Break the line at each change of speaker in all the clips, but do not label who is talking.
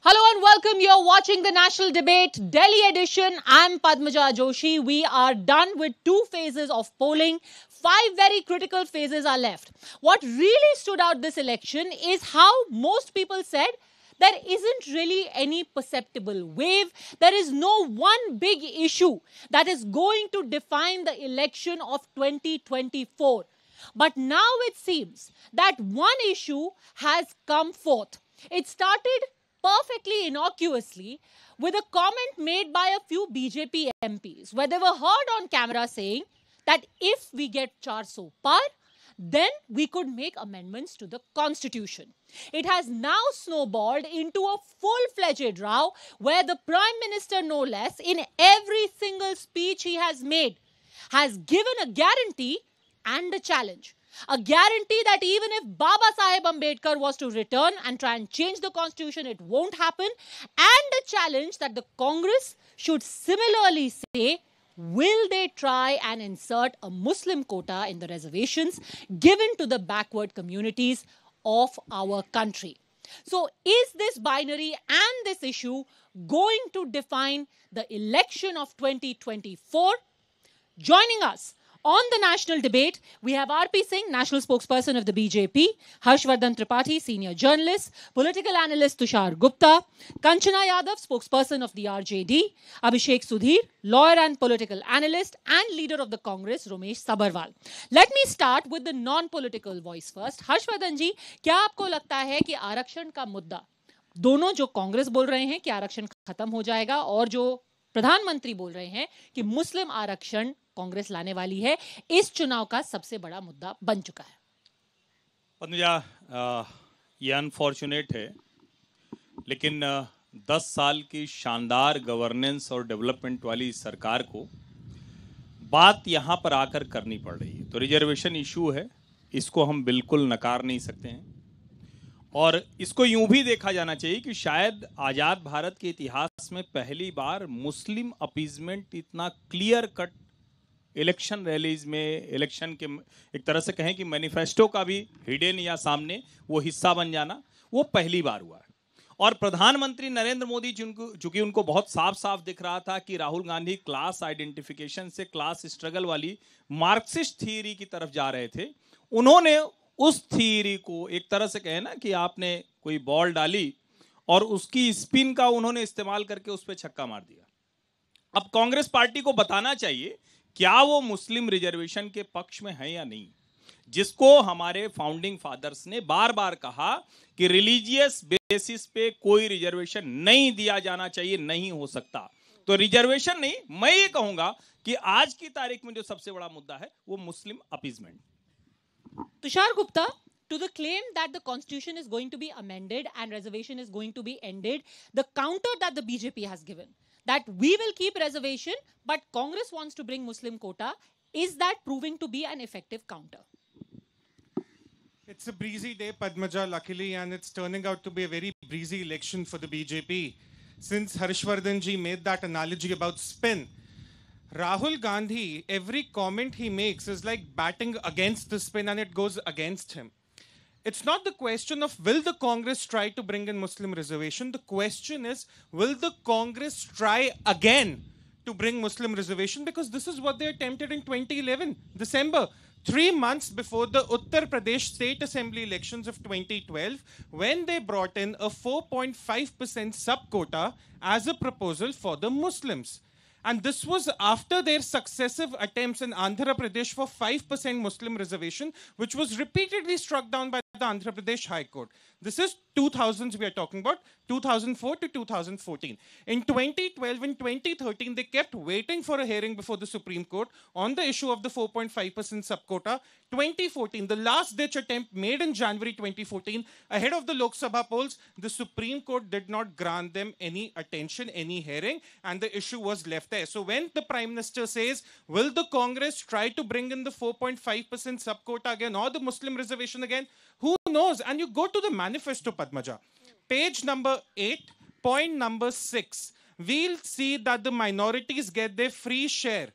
Hello and welcome. You're watching the National Debate Delhi edition. I'm Padmaja Joshi. We are done with 2 phases of polling. 5 very critical phases are left. What really stood out this election is how most people said there isn't really any perceptible wave. There is no one big issue that is going to define the election of 2024. But now it seems that one issue has come forth. It started perfectly innocuously with a comment made by a few BJP MPs, where they were heard on camera saying that if we get 400 par, then we could make amendments to the constitution. It has now snowballed into a full-fledged row where the Prime Minister, no less, in every single speech he has made, has given a guarantee and a challenge. A guarantee that even if Baba Saheb Ambedkar was to return and try and change the constitution, it won't happen. And a challenge that the Congress should similarly say, will they try and insert a Muslim quota in the reservations given to the backward communities of our country? So is this binary and this issue going to define the election of 2024? Joining us on the national debate, we have R.P. Singh, national spokesperson of the BJP, Harshvardhan Tripathi, senior journalist, political analyst Tushar Gupta, Kanchana Yadav, spokesperson of the RJD, Abhishek Sudhir, lawyer and political analyst, and leader of the Congress, Ramesh Sabharwal. Let me start with the non-political voice first. Harshvardhan ji, क्या आपको लगता है कि आरक्षण का मुद्दा दोनों जो कांग्रेस बोल रहे हैं कि आरक्षण खत्म हो जाएगा और जो प्रधानमंत्री बोल रहे हैं कि मुस्लिम आरक्षण कांग्रेस लाने वाली है, इस चुनाव का सबसे बड़ा मुद्दा बन चुका है?
पद्मजा, ये अनफॉर्चुनेट है, लेकिन 10 साल की शानदार गवर्नेंस और डेवलपमेंट वाली सरकार को बात यहां पर आकर करनी पड़ रही है। तो रिजर्वेशन इशू है, इसको हम बिल्कुल नकार नहीं सकते हैं और इसको यूं भी देखा जाना चाहिए कि शायद आज़ाद भारत के इतिहास में पहली बार मुस्लिम अपीजमेंट इतना क्लियर कट इलेक्शन रैलीज में, इलेक्शन के एक तरह से कहें कि मैनिफेस्टो का भी हिडन या सामने वो हिस्सा बन जाना, वो पहली बार हुआ है। और प्रधानमंत्री नरेंद्र मोदी चूंकि उनको बहुत साफ साफ दिख रहा था कि राहुल गांधी क्लास आइडेंटिफिकेशन से क्लास स्ट्रगल वाली मार्क्सिस्ट थियरी की तरफ जा रहे थे, उन्होंने उस थियरी को एक तरह से कहे ना कि आपने कोई बॉल डाली और उसकी स्पिन का उन्होंने इस्तेमाल करके उस पर छक्का मार दिया। अब कांग्रेस पार्टी को बताना चाहिए क्या वो मुस्लिम रिजर्वेशन के पक्ष में है या नहीं, जिसको हमारे फाउंडिंग फादर्स ने बार बार कहा कि रिलीजियस बेसिस पे कोई रिजर्वेशन नहीं दिया जाना चाहिए, नहीं हो सकता। तो रिजर्वेशन नहीं, मैं ये कहूंगा कि आज की तारीख में जो सबसे बड़ा मुद्दा है वो Muslim appeasement.
Tushar Gupta, to the claim that the constitution is going to be amended and reservation is going to be ended, the counter that the BJP has given, that we will keep reservation, but Congress wants to bring Muslim quota, is that proving to be an effective counter?
It's a breezy day, Padmaja, luckily, and it's turning out to be a very breezy election for the BJP. Since Harshvardhan ji made that analogy about spin, Rahul Gandhi, every comment he makes is like batting against the spin and it goes against him. It's not the question of will the Congress try to bring in Muslim reservation. The question is, will the Congress try again to bring Muslim reservation? Because this is what they attempted in 2011, December. 3 months before the Uttar Pradesh State Assembly elections of 2012, when they brought in a 4.5% sub-quota as a proposal for the Muslims. And this was after their successive attempts in Andhra Pradesh for 5% Muslim reservation, which was repeatedly struck down by the Andhra Pradesh High Court. This is 2000s we are talking about, 2004 to 2014. In 2012 and 2013, they kept waiting for a hearing before the Supreme Court on the issue of the 4.5% sub-quota. 2014, the last-ditch attempt made in January 2014, ahead of the Lok Sabha polls, the Supreme Court did not grant them any attention, any hearing, and the issue was left there. So when the Prime Minister says, will the Congress try to bring in the 4.5% sub-quota again or the Muslim reservation again? Who knows? And you go to the manifesto, Padmaja. Page number 8, point number 6. We'll see that the minorities get their free share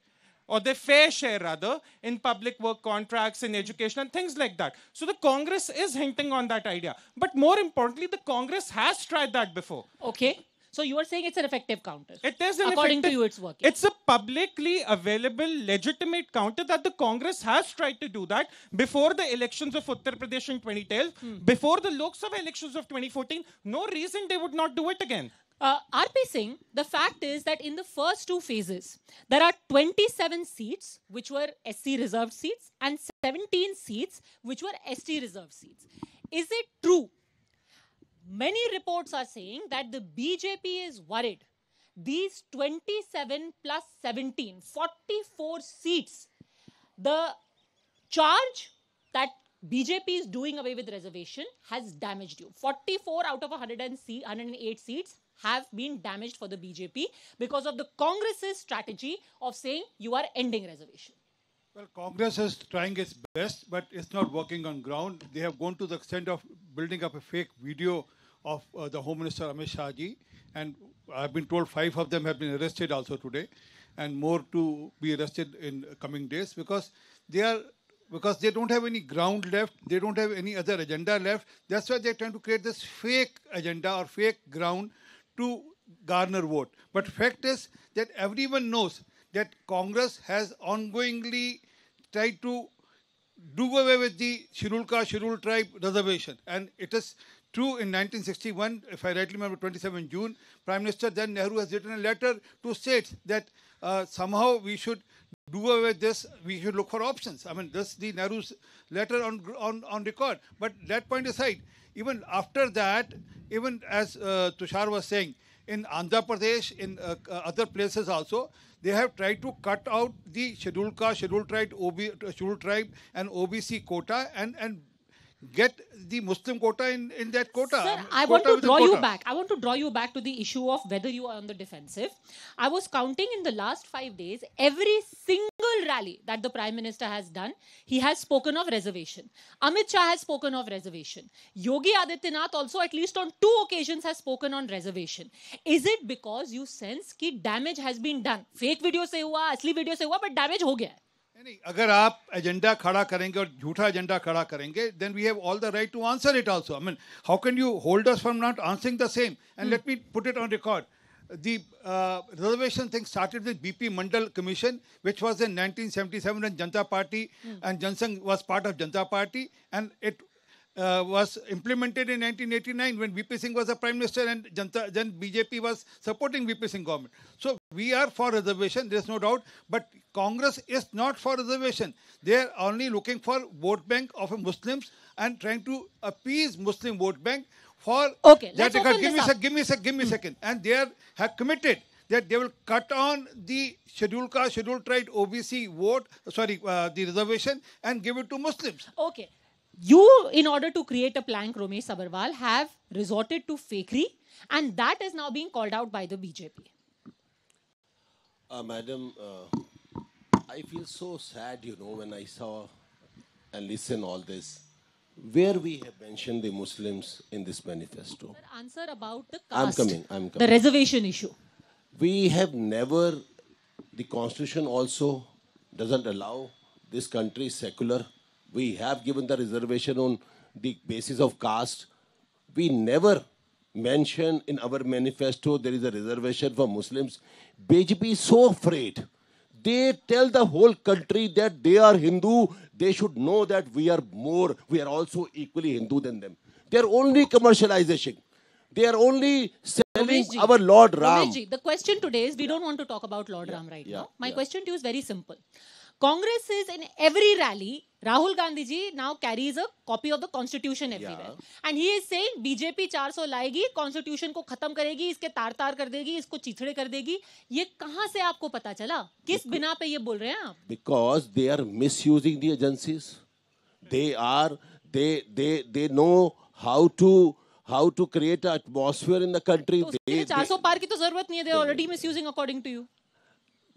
or their fair share rather, in public work contracts, in education, and things like that. So the Congress is hinting on that idea. But more importantly, the Congress has tried that before.
Okay. So you are saying it's an effective counter.
It is an
According to
effective,
you, it's working.
It's a publicly available, legitimate counter that the Congress has tried to do that before the elections of Uttar Pradesh in 2012, before the Lok Sabha elections of 2014. No reason they would not do it again.
RP Singh, the fact is that in the first two phases, there are 27 seats which were SC reserved seats and 17 seats which were ST reserved seats. Is it true? Many reports are saying that the BJP is worried. These 27 plus 17, 44 seats, the charge that BJP is doing away with reservation has damaged you. 44 out of 108 seats have been damaged for the BJP because of the Congress's strategy of saying you are ending reservation.
Well, Congress is trying its best, but it's not working on ground. They have gone to the extent of building up a fake video of the Home Minister Amit Shah ji, and I've been told 5 of them have been arrested also today, and more to be arrested in coming days because they don't have any ground left, they don't have any other agenda left. That's why they're trying to create this fake agenda or fake ground to garner vote. But fact is that everyone knows that Congress has ongoingly tried to do away with the scheduled caste, scheduled tribe reservation. And it is true in 1961, if I rightly remember, 27 June, Prime Minister then Nehru has written a letter to states that somehow we should do away with this, we should look for options. I mean, this the Nehru's letter on record. But that point aside, even after that, even as Tushar was saying, in Andhra Pradesh, in other places also, they have tried to cut out the scheduled caste, scheduled tribe, and OBC quota and get the Muslim quota in that quota.
Sir, I want to draw you back. I want to draw you back to the issue of whether you are on the defensive. I was counting in the last 5 days, every single rally that the Prime Minister has done, he has spoken of reservation. Amit Shah has spoken of reservation. Yogi Adityanath also at least on 2 occasions has spoken on reservation. Is it because you sense that damage has been done? Fake video se hua, asli video se hua, but damage ho gaya hai.
नहीं, अगर आप agenda खड़ा करेंगे और झूठा agenda खड़ा करेंगे, then we have all the right to answer it also. I mean, how can you hold us from not answering the same? And let me put it on record. The reservation thing started with BP Mandal Commission, which was in 1977 when Janata Party and Jansangh was part of Janata Party, and it was implemented in 1989 when VP Singh was the Prime Minister and then BJP was supporting VP Singh government. So we are for reservation, there is no doubt, but Congress is not for reservation. They are only looking for vote bank of Muslims and trying to appease Muslim vote bank for
okay,
that. Give me a second. And they have committed that they will cut on the scheduled caste, scheduled tribe, OBC vote, the reservation and give it to Muslims.
Okay. You, in order to create a plank, Romesh Sabharwal, have resorted to fakery, and that is now being called out by the BJP.
Madam, I feel so sad, when I saw and listen all this. Where we have mentioned the Muslims in this manifesto.
Sir, answer about the caste.
I'm coming.
The reservation issue.
We have never, the constitution also doesn't allow this country secular. We have given the reservation on the basis of caste. We never mention in our manifesto there is a reservation for Muslims. BJP is so afraid. They tell the whole country that they are Hindu. They should know that we are also equally Hindu than them. They are only commercialization. They are only selling our Lord Ram.
Romeshji, the question today is, we don't want to talk about Lord Ram right now. My question to you is very simple. Congress is in every rally, Rahul Gandhi ji now carries a copy of the constitution everywhere. And he is saying, BJP 400 लाएगी, constitution को खत्म करेगी, इसके तार-तार कर देगी, इसको चिथड़े कर देगी. ये कहाँ से आपको पता चला? किस बिना पे ये बोल रहे हैं आप?
Because they are misusing the agencies. They know how to create an atmosphere in the country.
तो उसके लिए 400 पार की तो जरूरत नहीं है. They are already misusing according to you.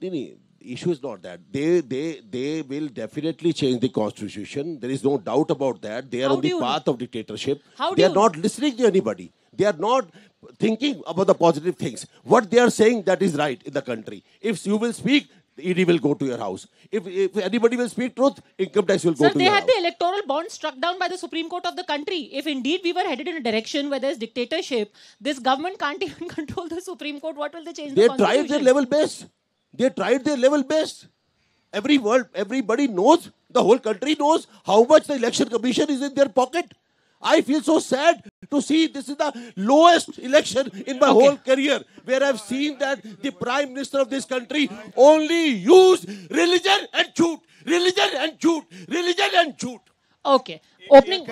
The issue is not that. They will definitely change the constitution. There is no doubt about that. They are on the path of dictatorship. They are not listening to anybody. They are not thinking about the positive things. What they are saying, that is right in the country. If you will speak ED will go to your house. If anybody will speak truth, income tax will go
Sir,
to
they
your
had
house.
the electoral bond struck down by the Supreme Court of the country. If indeed we were headed in a direction where there's dictatorship, this government can't even control the Supreme Court. What will they change
They
the
tried
constitution?
their level best. They tried their level best. Everybody knows, the whole country knows how much the election commission is in their pocket. I feel so sad to see this is the lowest election in my whole career, where I've seen that the Prime Minister of this country only use religion and shoot, religion and shoot, religion and shoot.
Okay. Opening.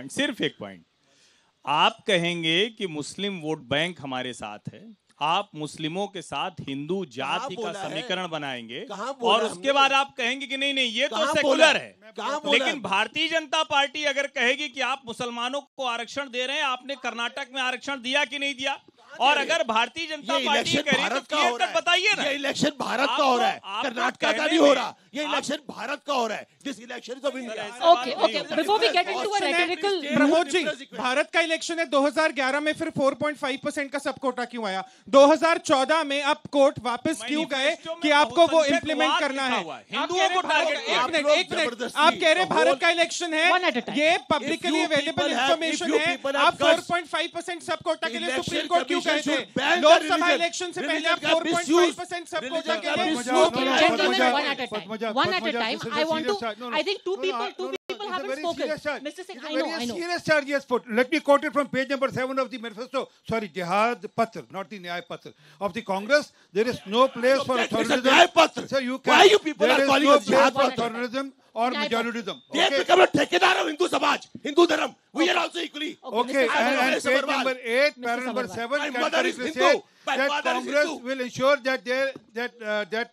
सिर्फ एक point आप कहेंगे कि मुस्लिम vote bank हमारे साथ है, आप मुस्लिमों के साथ हिंदू जाति का समीकरण बनाएंगे और उसके बाद आप कहेंगे कि नहीं नहीं ये तो सेकुलर है। लेकिन भारतीय जनता पार्टी अगर कहेगी कि आप मुसलमानों को आरक्षण दे रहे हैं, आपने कर्नाटक में आरक्षण दिया कि नहीं दिया, और अगर भारतीय जनता पार्टी कह रही है तो क्लियर कट बताइए ना।
ये इलेक्शन भारत का हो रहा है, कर्नाटक का नहीं हो रहा। ये इलेक्शन भारत का हो रहा है। This election is of India.
Okay. Before we get into a rhetorical,
Pramod ji, Bharat का इलेक्शन है 2011 में, फिर 4.5% का सब कोटा क्यों आया? 2014 में अब कोर्ट वापस क्यों गए कि आपको वो इम्प्लीमेंट करना है?
हिंदुओं को टारगेट किया।
एक मिनट, आप कह रहे हैं भारत का इलेक्शन है,
One at a time.
ये पब्लिकली अवेलेबल इंफॉर्मेशन है। आप 4.5% सब कोटा के लिए सुप्रीम कोर्ट क्यों गए थे? लोकसभा इलेक्शन से पहले आप 4.5% सब कोटा के लिए
gentlemen, one at a time. One at a time. I want to. I think two people haven't spoken. Mr. Singh, I know.
Serious charge is put. Let me quote it from page number 7 of the manifesto. Sorry, Jihad Patra, not the Nyay Patra of the Congress. There is no place for authoritarianism. So you can.
Why you people are calling us Jihad
for
Patra?
authoritarianism or majoritism.
They have become a ठेकेदार of Hindu Samaj, Hindu Dharam. We are also equally.
Okay, and page number 8, paragraph number 7,
My mother is
says
Hindu. My
that
father is
Congress
Hindu.
will ensure that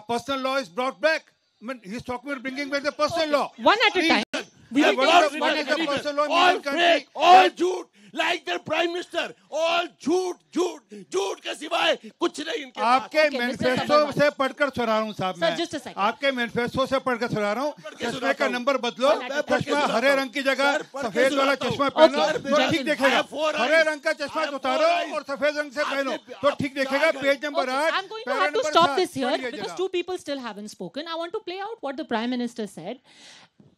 personal law is brought back. I mean, he's talking about bringing back the personal law.
One at a time.
What is the personal law in
all
Indian country?
fake, all झूठ, like their prime minister, all झूठ के सिवाय कुछ नहीं इनके पास।
आपके manifesto से पढ़कर सुना रहा हूँ साहब मैं।
just a second.
आपके मैनिफेस्टो से पढ़कर सुना रहा हूँ। चश्मे का नंबर बदलो, चश्मा हरे रंग की जगह सफेद वाला चश्मा पहनो तो ठीक दिखेगा। हरे रंग का चश्मा उतारो और सफेद रंग से पहनो तो ठीक दिखेगा। Page number 8।
I'm going to have to stop this here because two people still haven't spoken. I want to play out what the Prime Minister said.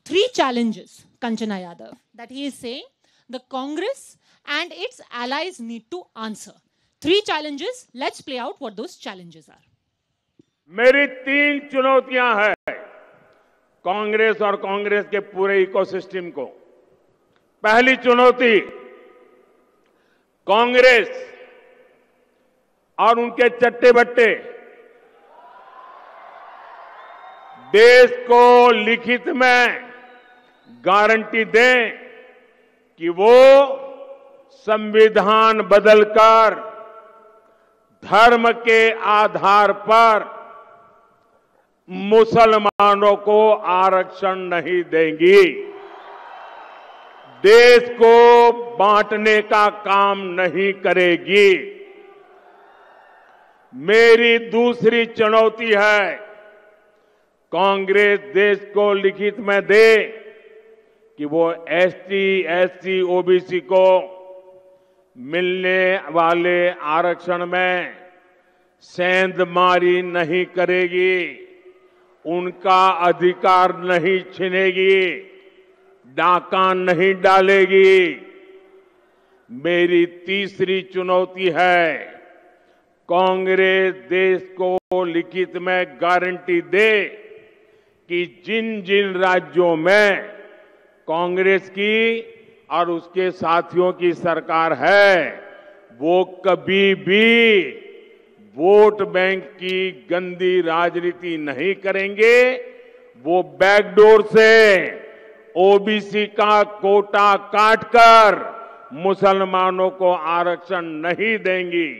3 challenges, Kanchana Yadav, that he is saying the Congress and its allies need to answer. 3 challenges. Let's play out what those challenges are.
मेरी 3 चुनौतियां हैं कांग्रेस और कांग्रेस के पूरे ecosystem को। पहली चुनौती, कांग्रेस और उनके चट्टे बट्टे देश को लिखित में गारंटी दें कि वो संविधान बदलकर धर्म के आधार पर मुसलमानों को आरक्षण नहीं देंगी, देश को बांटने का काम नहीं करेगी। मेरी दूसरी चुनौती है, कांग्रेस देश को लिखित में दे कि वो एसटी, एससी, ओबीसी को मिलने वाले आरक्षण में सेंधमारी नहीं करेगी, उनका अधिकार नहीं छीनेगी, डाका नहीं डालेगी। मेरी तीसरी चुनौती है, कांग्रेस देश को लिखित में गारंटी दे कि जिन जिन राज्यों में कांग्रेस की और उसके साथियों की सरकार है, वो कभी भी वोट बैंक की गंदी राजनीति नहीं करेंगे। वो बैकडोर से ओबीसी का कोटा काटकर मुसलमानों को आरक्षण नहीं देंगी।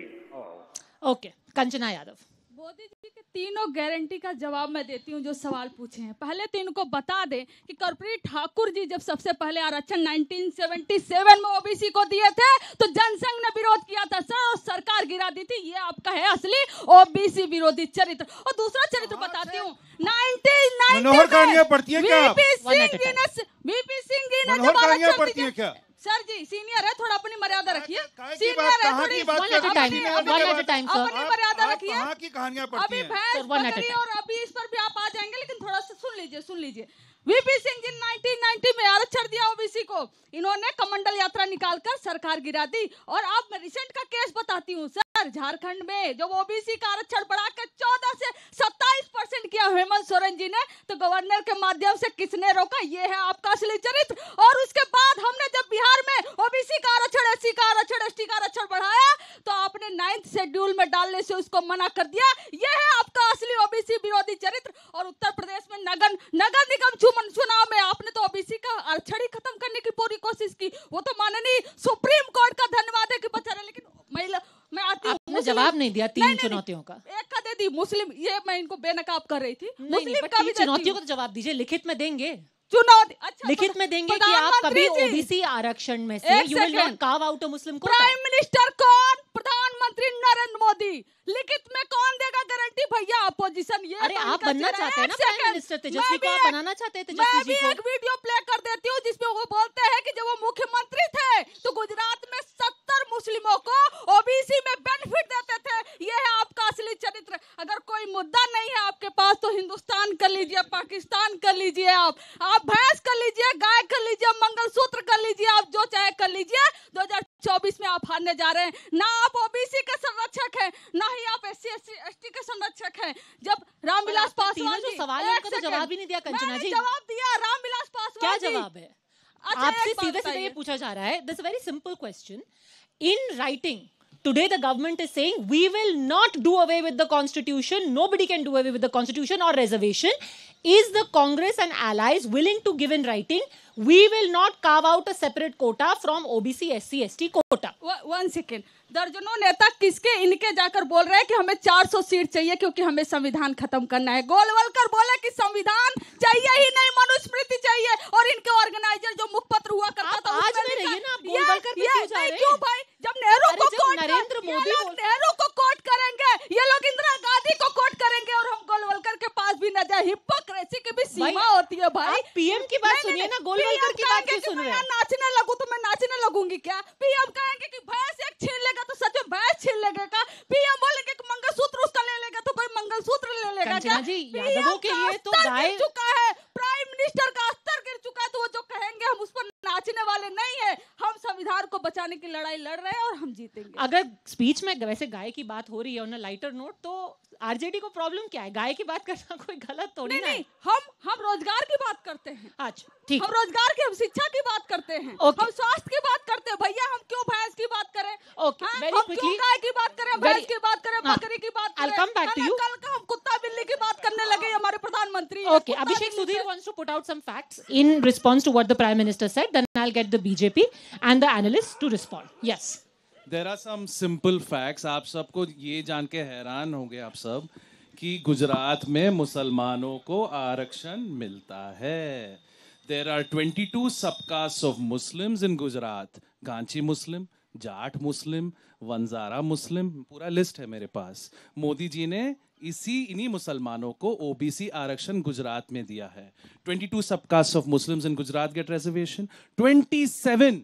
Okay, Kanchana Yadav.
Modi ji के तीनों गारंटी का जवाब मैं देती हूँ जो सवाल पूछे हैं। पहले तो इनको बता दें कि कर्पूरी ठाकुर जी जब सबसे पहले आरक्षण 1977 में ओबीसी को दिए थे तो जनसंघ ने विरोध किया था सर, और सरकार गिरा दी थी। ये आपका है असली ओबीसी विरोधी चरित्र। और दूसरा चरित्र बताती हूँ, 1990
पढ़ती है क्या?
वीपी सिंह जी ने जब आरक्षण दिया, सर जी सीनियर है, थोड़ा अपनी मर्यादा रखिए। सीनियर है, थोड़ी
One at a time, sir.
अपनी मर्यादा रखिए।
कहाँ की कहानियां पढ़ती
अभी
हैं?
भैंस बकरी और अभी इस पर भी आप आ जाएंगे, लेकिन थोड़ा सा सुन लीजिए। वीपी सिंह जी 1990 में आरक्षण दिया ओबीसी को, इन्होंने कमंडल यात्रा निकालकर सरकार गिरा दी। और आप मैं रिसेंट का केस बताती हूँ सर, झारखंड में जब ओबीसी का आरक्षण बढ़ाकर 14 से 27% किया हेमंत सोरेन जी ने, तो गवर्नर के माध्यम से किसने रोका? ये है आपका असली चरित्र। और उसके बाद हमने जब बिहार में ओबीसी का आरक्षण, एससी का आरक्षण, एसटी का आरक्षण बढ़ाया, तो आपने 9th शेड्यूल में डालने से उसको मना कर दिया। यह है आपका असली ओबीसी विरोधी चरित्र। और उत्तर प्रदेश में नगर निगम चुनाव में आपने तो ओबीसी का आरक्षण ही खत्म करने की पूरी कोशिश की। वो तो माननीय सुप्रीम कोर्ट का धन्यवाद है कि बचा रहे, लेकिन मैं आती हूँ,
आपने जवाब नहीं दिया तीन चुनौतियों का।
एक का दे दी मुस्लिम, ये मैं इनको बेनकाब कर रही थी।
मुस्लिम का भी चुनौतियों का जवाब दीजिए, लिखित में देंगे।
चुनौती अच्छा,
लिखित में देंगे कि आप कभी ओबीसी आरक्षण में से you will not carve out a Muslim quota.
Prime minister कौन? प्रधानमंत्री नरेंद्र मोदी। लिखित में कौन देगा गारंटी? भैया अपोजिशन। ये
अरे आप बनना चाहते हैं ना प्राइम मिनिस्टर, तेजस्वी को आप बनाना चाहते हैं तेजस्वी जी को।
मैं भी एक वीडियो प्ले कर देती हूँ जिसमें वो बोलते हैं कि जब वो मुख्यमंत्री थे तो गुजरात में 70 मुस्लिमों को ओबीसी में बेनिफिट देते थे। ये है आपका असली चरित्र। अगर कोई मुद्दा नहीं है आपके पास तो हिंदुस्तान कर लीजिए, पाकिस्तान कर लीजिए, आप भैंस कर लीजिए, गाय कर लीजिए, मंगलसूत्र कर लीजिए, आप जो चाहे कर लीजिए। 2024 में आप हारने जा रहे हैं। ना आप ओबीसी के संरक्षक हैं, ना ही आप एससी एसटी के संरक्षक हैं। जब रामविलास पासवान
जो सवाल है उनका तो जवाब ही नहीं दिया कंचना जी।
जवाब दिया रामविलास पासवान।
क्या जवाब है? आपसे सीधे ये पूछा जा रहा है, this very simple question. In writing today the government is saying we will not do away with the constitution, nobody can do away with the constitution or reservation. Is the Congress and allies willing to give in writing we will not carve out a separate quota from OBC SC ST quota?
One second. दर्जनों नेता किसके इनके जाकर बोल रहे हैं कि हमें 400 सीट चाहिए क्योंकि हमें संविधान खत्म करना है। गोलवलकर बोले कि संविधान चाहिए ही नहीं, मनुस्मृति चाहिए। और इनके ऑर्गेनाइजर जो मुखपत्र हुआ करता था
आज में रहिए ना, आप गोलवलकर पे क्यों जा रहे हैं?
क्यों भाई? जब नेहरू को कोट
नरेंद्र मोदी
नेहरू को कोट करेंगे, ये लोग इंदिरा गांधी को कोट करेंगे और हम गोलवलकर के पास भी न जाए। हिपोक्रेसी की भी सीमा होती है भाई।
पीएम की बात सुनिए ना, गोलवलकर की बात क्यों सुन रहे हैं?
नाचने लगूं तो मैं नाचने लगूंगी क्या? पीएम कहेंगे कि भैंस एक छीन लेगा तो सच में भैंस छीन लेगा का? पीएम बोलेंगे कि मंगलसूत्र उसका ले लेगा तो कोई मंगलसूत्र ले लेगा क्या?
जी यादवों के लिए तो गाय
चुका है, प्राइम मिनिस्टर का स्तर गिर चुका है, तो वो जो कहेंगे हम उस पर नाचने वाले नहीं है। हम संविधान को बचाने की लड़ाई लड़ रहे हैं और हम जीतेंगे।
अगर स्पीच में वैसे गाय की बात हो रही है ऑन अ लाइटर नोट, तो आरजेडी को प्रॉब्लम क्या है? गाय की बात करना कोई गलत थोड़ी ना है।
हम रोजगार की बात करते हैं।
अच्छा ठीक,
हम रोजगार की, हम शिक्षा की बात करते हैं, हम स्वास्थ्य की बात करते हैं। भैया हम क्यों भैंस की बात करें? हम क्यों गाय की बात करें, भैंस की बात करें, बकरी की बात करें? कल का हम कुत्ता बिल्ली की बात करने लगे हमारे प्रधानमंत्री।
Okay, Abhishek Sudhir wants to put out some facts in response to what the Prime Minister said. Then I'll get the BJP and the analysts to respond. Yes.
There are some simple facts. आप सबको ये जान के हैरान होंगे आप सब कि गुजरात में मुसलमानों को आरक्षण मिलता है। There are 22 subcastes of Muslims in Gujarat. गांची मुस्लिम, जाट मुस्लिम, वंजारा मुस्लिम, पूरा लिस्ट है मेरे पास। मोदी जी ने इन्हीं मुसलमानों को ओबीसी आरक्षण गुजरात में दिया है। 22 subcaste of Muslims in Gujarat get reservation. 27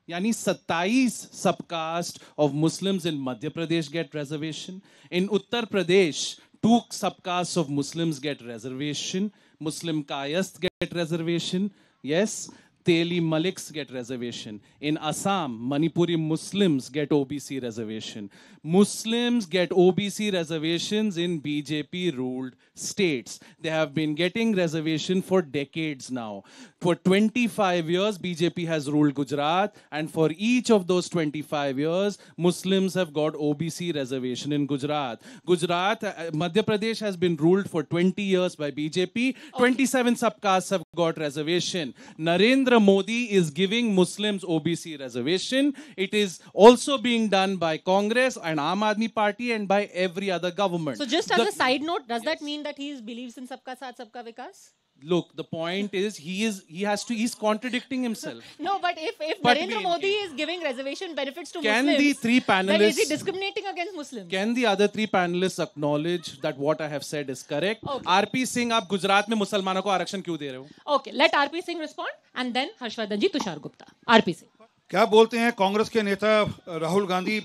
यानी 27 subcaste of Muslims in Madhya Pradesh get reservation. In Uttar Pradesh 2 subcaste of Muslims get reservation. Muslim Kayastha get reservation, yes. Teli Maliks get reservation. In Assam, Manipuri Muslims get OBC reservation. Muslims get OBC reservations in BJP-ruled states. They have been getting reservation for decades now. For 25 years, BJP has ruled Gujarat, and for each of those 25 years, Muslims have got OBC reservation in Gujarat. Madhya Pradesh has been ruled for 20 years by BJP. 27 subcastes have got reservation. Narendra Modi is giving Muslims OBC reservation. It is also being done by Congress and Aam Aadmi Party and by every other government.
So just as a side note, does that mean that he believes in Sabka Saath Sabka Vikas?
Look, the point is he's contradicting himself.
No, but if Narendra Modi is giving reservation benefits to
can
Muslims,
the three panelists,
then is he discriminating against Muslims?
Can the other 3 panelists acknowledge that what I have said is correct?
Okay.
RP Singh, आप गुजरात में मुसलमानों को आरक्षण क्यों दे रहे हो?
Okay, let RP Singh respond and then Harshvardhan ji, Tushar Gupta. RP Singh.
क्या बोलते हैं कांग्रेस के नेता राहुल गांधी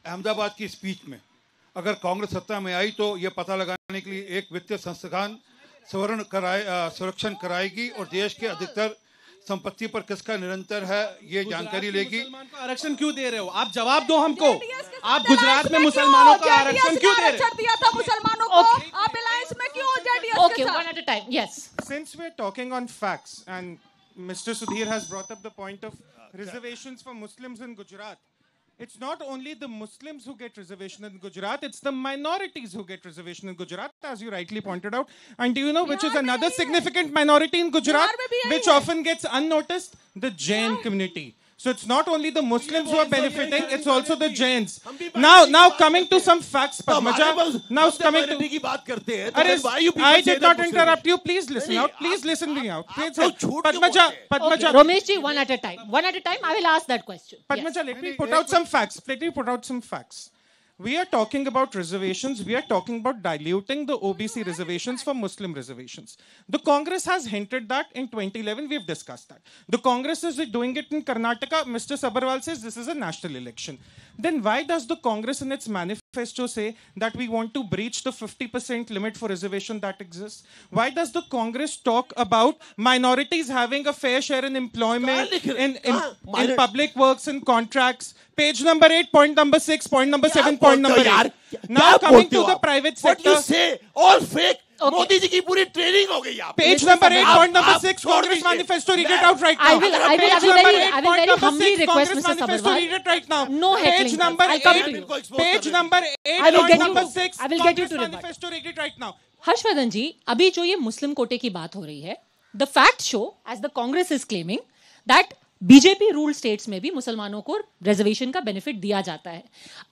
अहमदाबाद की स्पीच में अगर कांग्रेस सत्ता में आई तो ये पता लगाने के लिए एक वित्तीय संस्थान संरक्षण कराएगी और देश के अधिकतर संपत्ति पर किसका निरंतर है ये जानकारी लेगी।
मुसलमान को आरक्षण क्यों दे रहे हो? आप जवाब दो हमको। आप गुजरात में मुसलमानों को आरक्षण क्यों दे रहे हो?
दिया था मुसलमानों को, आप अलायंस में क्यों जेडीएस के
Okay,
साथ?
one at a time. Yes.
Since we're talking on facts, and Mr. Sudhir has brought up the point of reservations for Muslims in Gujarat, it's not only the Muslims who get reservation in Gujarat, it's the minorities who get reservation in Gujarat, as you rightly pointed out. And do you know which is another significant minority in Gujarat, which often gets unnoticed? The Jain community. So it's not only the Muslims who are benefiting, it's also the Jains. Now coming to some facts, Padmaja. Now coming to
की बात करते हैं,
I did not interrupt you. Please listen out. Please listen me out. Padmaja,
Romesh ji, one at a time. One at a time. I will ask that question.
Padmaja, let me put out some facts. Let me put out some facts. We are talking about reservations. We are talking about diluting the OBC reservations for Muslim reservations. The Congress has hinted that in 2011. We've discussed that. The Congress is doing it in Karnataka. Mr. Sabharwal says this is a national election. Then why does the Congress in its manifesto say that we want to breach the 50% limit for reservation that exists? Why does the Congress talk about minorities having a fair share in employment, in public works and contracts? Page number 8, point number 6, point number 7, point number 8. Now coming to the private sector.
What you say? All fake. Modi ji की पूरी training हो गई आप.
Page number 8, point number 6, Congress manifesto. Read it out right now.
I will very humbly request Mr. Sabharwal.
Read it right now.
No heckling.
Page number 8, page number 8, point number 6,
I will get you to rebut.
manifesto. Read it right now.
Harshvardhan जी, अभी जो ये मुस्लिम कोटे की बात हो रही है, the facts show, as the Congress is claiming, that BJP rule states में भी मुसलमानों को रिजर्वेशन का बेनिफिट दिया जाता है.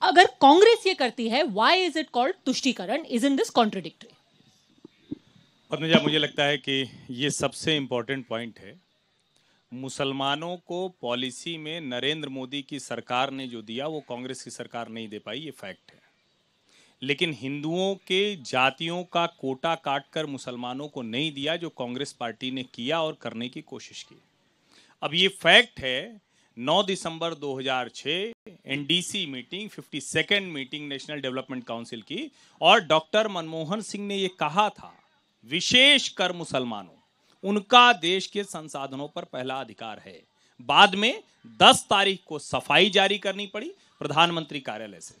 अगर कांग्रेस ये करती है, why is it called तुष्टीकरण? Isn't this contradictory?
Padmaja, मुझे लगता है कि ये सबसे इंपॉर्टेंट पॉइंट है. मुसलमानों को पॉलिसी में नरेंद्र मोदी की सरकार ने जो दिया वो कांग्रेस की सरकार नहीं दे पाई, ये फैक्ट है. लेकिन हिंदुओं के जातियों का कोटा काटकर मुसलमानों को नहीं दिया, जो कांग्रेस पार्टी ने किया और करने की कोशिश की. अब ये फैक्ट है. 9 दिसंबर 2006 NDC meeting, 52nd meeting national development council की, और डॉक्टर मनमोहन सिंह ने ये कहा था, विशेष कर मुसलमानों, उनका देश के संसाधनों पर पहला अधिकार है. बाद में 10 तारीख को सफाई जारी करनी पड़ी प्रधानमंत्री कार्यालय से.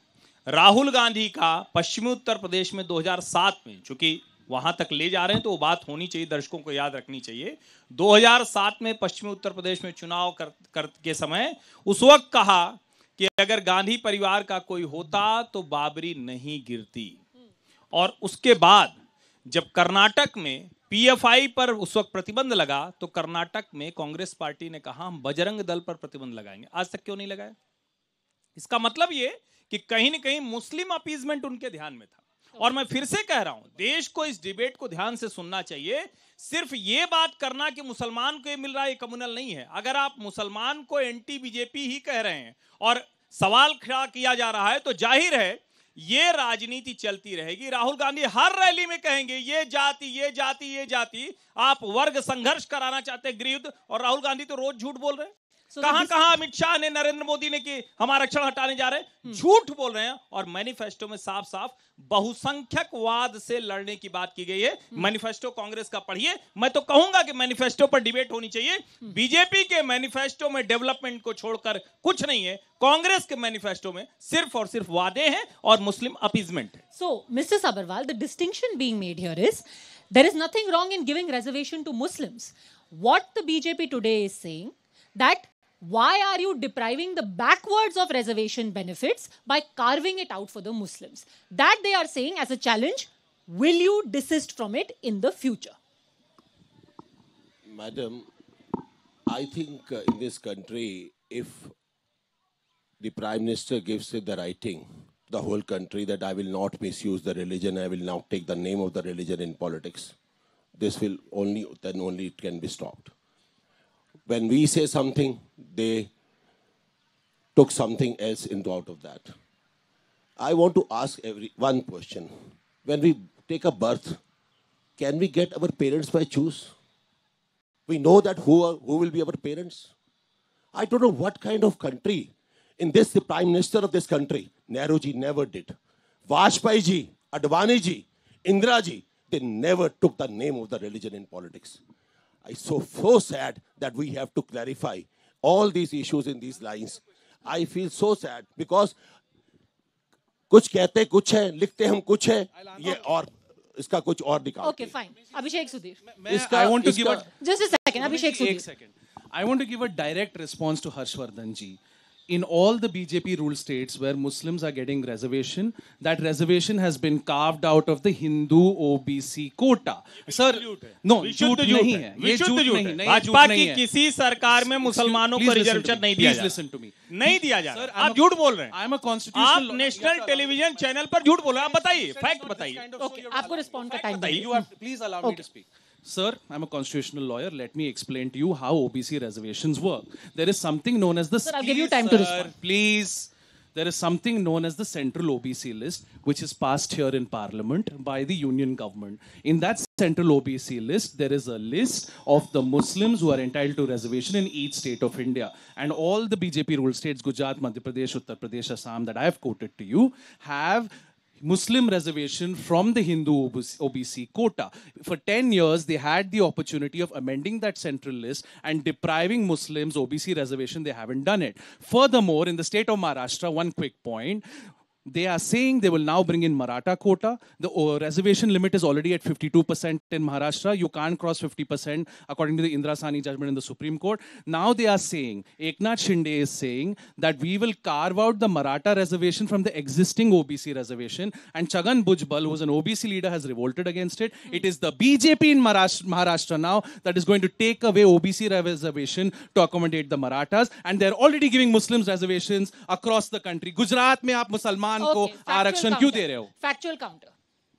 राहुल गांधी का पश्चिमी उत्तर प्रदेश में 2007 में, चूंकि वहां तक ले जा रहे हैं तो वो बात होनी चाहिए, दर्शकों को याद रखनी चाहिए. 2007 में पश्चिमी उत्तर प्रदेश में चुनाव के समय उस वक्त कहा कि अगर गांधी परिवार का कोई होता तो बाबरी नहीं गिरती. और उसके बाद जब कर्नाटक में पीएफआई पर उस वक्त प्रतिबंध लगा तो कर्नाटक में कांग्रेस पार्टी ने कहा हम बजरंग दल पर प्रतिबंध लगाएंगे. आज तक क्यों नहीं लगाया? इसका मतलब ये कि कहीं ना कहीं मुस्लिम अपीजमेंट उनके ध्यान में था. और मैं फिर से कह रहा हूं, देश को इस डिबेट को ध्यान से सुनना चाहिए. सिर्फ ये बात करना कि मुसलमान को ये मिल रहा है, ये कम्युनल नहीं है. अगर आप मुसलमान को एंटी बीजेपी ही कह रहे हैं और सवाल खड़ा किया जा रहा है तो जाहिर है ये राजनीति चलती रहेगी. राहुल गांधी हर रैली में कहेंगे ये जाति, ये जाति, ये जाति. आप वर्ग संघर्ष कराना चाहते हैं, गृहयुद्ध, और राहुल गांधी तो रोज झूठ बोल रहे हैं. कहां अमित शाह ने, नरेंद्र मोदी ने कि हम आरक्षण हटाने जा रहे हैं, झूठ बोल रहे हैं. और मैनिफेस्टो में साफ साफ बहुसंख्यकवाद से लड़ने की बात की गई है. मैनिफेस्टो कांग्रेस का पढ़िए. मैं तो कहूंगा कि मैनिफेस्टो पर डिबेट होनी चाहिए. बीजेपी के मैनिफेस्टो में डेवलपमेंट को छोड़कर कुछ नहीं है. कांग्रेस के मैनिफेस्टो में सिर्फ और सिर्फ वादे हैं और मुस्लिम अपीजमेंट है.
So, Mr. Sabharwal, the distinction being made here is there is nothing wrong in giving reservation to Muslims. What the BJP today is saying that why are you depriving the backwards of reservation benefits by carving it out for the Muslims? That they are saying as a challenge. Will you desist from it in the future?
Madam, I think in this country, if the Prime Minister gives it the writing, the whole country, that I will not misuse the religion, I will not take the name of the religion in politics, this will only it can be stopped. When we say something, they took something else out of that. I want to ask one question. When we take a birth, can we get our parents by choose? We know that who will be our parents. I don't know what kind of country. In this, the Prime Minister of this country, Nehruji, never did. Vajpayee ji, Advani ji, Indira ji, they never took the name of the religion in politics. It's so sad that we have to clarify all these issues in these lines. I feel so sad because कुछ कहते कुछ है, लिखते हम कुछ है, ये और इसका कुछ और निकालते.
Okay, fine. Abhishek Sudhir.
I want to give a
just a second. Abhishek Sudhir.
I want to give a direct response to Harshvardhan ji. In all the BJP ruled states where Muslims are getting reservation, that reservation has been carved out of the Hindu OBC quota. Sir, no, झूठ नहीं है. ये झूठ नहीं है.
भाजपा की किसी सरकार में मुसलमानों को रिजर्वेशन नहीं दिया जा रहा.
Please listen to me.
नहीं दिया जा रहा. आप झूठ बोल रहे हैं.
I am a constitutional.
आप नेशनल टेलीविजन चैनल पर झूठ बोल रहे हैं. आप बताइए, फैक्ट बताइए.
Okay, आपको रिस्पॉन्ड का time
You have to please allow me to speak. Sir, I'm a constitutional lawyer. Let me explain to you how OBC reservations work. There is something known as the...
Sir, I'll give you time to respond.
Please. There is something known as the Central OBC list, which is passed here in Parliament by the Union government. In that Central OBC list, there is a list of the Muslims who are entitled to reservation in each state of India. And all the BJP ruled states, Gujarat, Madhya Pradesh, Uttar Pradesh, Assam, that I have quoted to you, have Muslim reservation from the Hindu OBC quota. For 10 years, they had the opportunity of amending that central list and depriving Muslims OBC reservation. They haven't done it. Furthermore, in the state of Maharashtra, one quick point, they are saying they will now bring in Maratha quota. The reservation limit is already at 52% in Maharashtra. You can't cross 50% according to the Indira Sahni judgment in the Supreme Court. Now they are saying, Eknath Shinde is saying that we will carve out the Maratha reservation from the existing OBC reservation. And Chhagan Bhujbal, who is an OBC leader, has revolted against it. It is the BJP in Maharashtra now that is going to take away OBC reservation to accommodate the Marathas. And they're already giving Muslims reservations across the country. Gujarat mein aap Musalman को आरक्षण क्यों दे रहे हो?
Factual counter.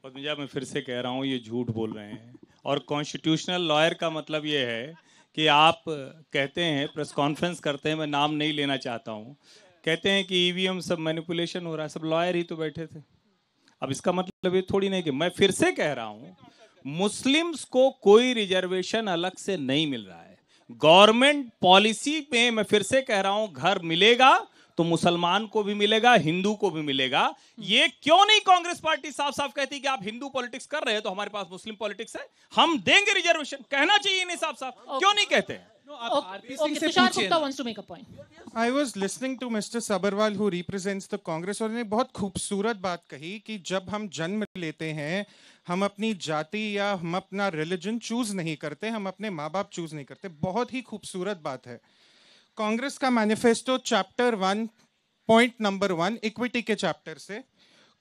Padmaja, मैं फिर से कह रहा हूँ, ये झूठ बोल रहे हैं. और कॉन्स्टिट्यूशनल लॉयर का मतलब ये है कि आप कहते हैं, प्रेस कॉन्फ्रेंस करते हैं, मैं नाम नहीं लेना चाहता हूँ, कहते हैं कि ईवीएम सब मैनिपुलेशन हो रहा है, सब लॉयर ही तो बैठे थे. अब इसका मतलब ये थोड़ी नहीं कि मैं फिर से कह रहा हूँ, मुस्लिम्स को कोई रिजर्वेशन अलग से नहीं मिल रहा है. गवर्नमेंट पॉलिसी में मैं फिर से कह रहा हूँ, घर मिलेगा तो मुसलमान को भी मिलेगा, हिंदू को भी मिलेगा. ये क्यों नहीं कांग्रेस पार्टी साफ साफ कहती कि आप हिंदू पॉलिटिक्स कर रहे हैं तो हमारे पास मुस्लिम पॉलिटिक्स है, हम देंगे रिजर्वेशन. कहना चाहिए नहीं साफ साफ. क्यों नहीं कहते हैं?
Tushar Gupta wants to make a point.
I was listening to Mr. Sabharwal who represents the Congress और उन्होंने बहुत खूबसूरत बात कही कि जब हम जन्म लेते हैं हम अपनी जाति या हम अपना रिलीजन चूज नहीं करते, हम अपने माँ बाप चूज नहीं करते. बहुत ही खूबसूरत बात है. कांग्रेस का manifesto chapter 1 point number 1 equity के चैप्टर से,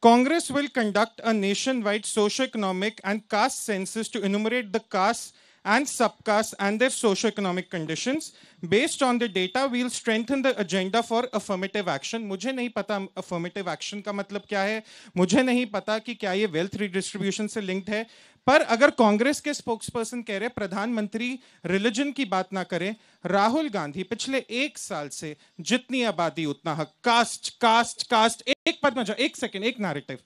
Congress will conduct a nationwide socio economic and caste census to enumerate the caste and subcaste and their socio-economic conditions. Based on the data, we'll strengthen the agenda for affirmative action. मुझे नहीं पता affirmative action का मतलब क्या है, मुझे नहीं पता कि क्या ये wealth redistribution से linked है. पर अगर कांग्रेस के स्पोक्सपर्सन कह रहे प्रधानमंत्री रिलीजन की बात ना करें, राहुल गांधी पिछले 1 साल से जितनी आबादी उतना हक, कास्ट कास्ट कास्ट, एक पद में जाओ, एक सेकेंड, एक नैरेटिव.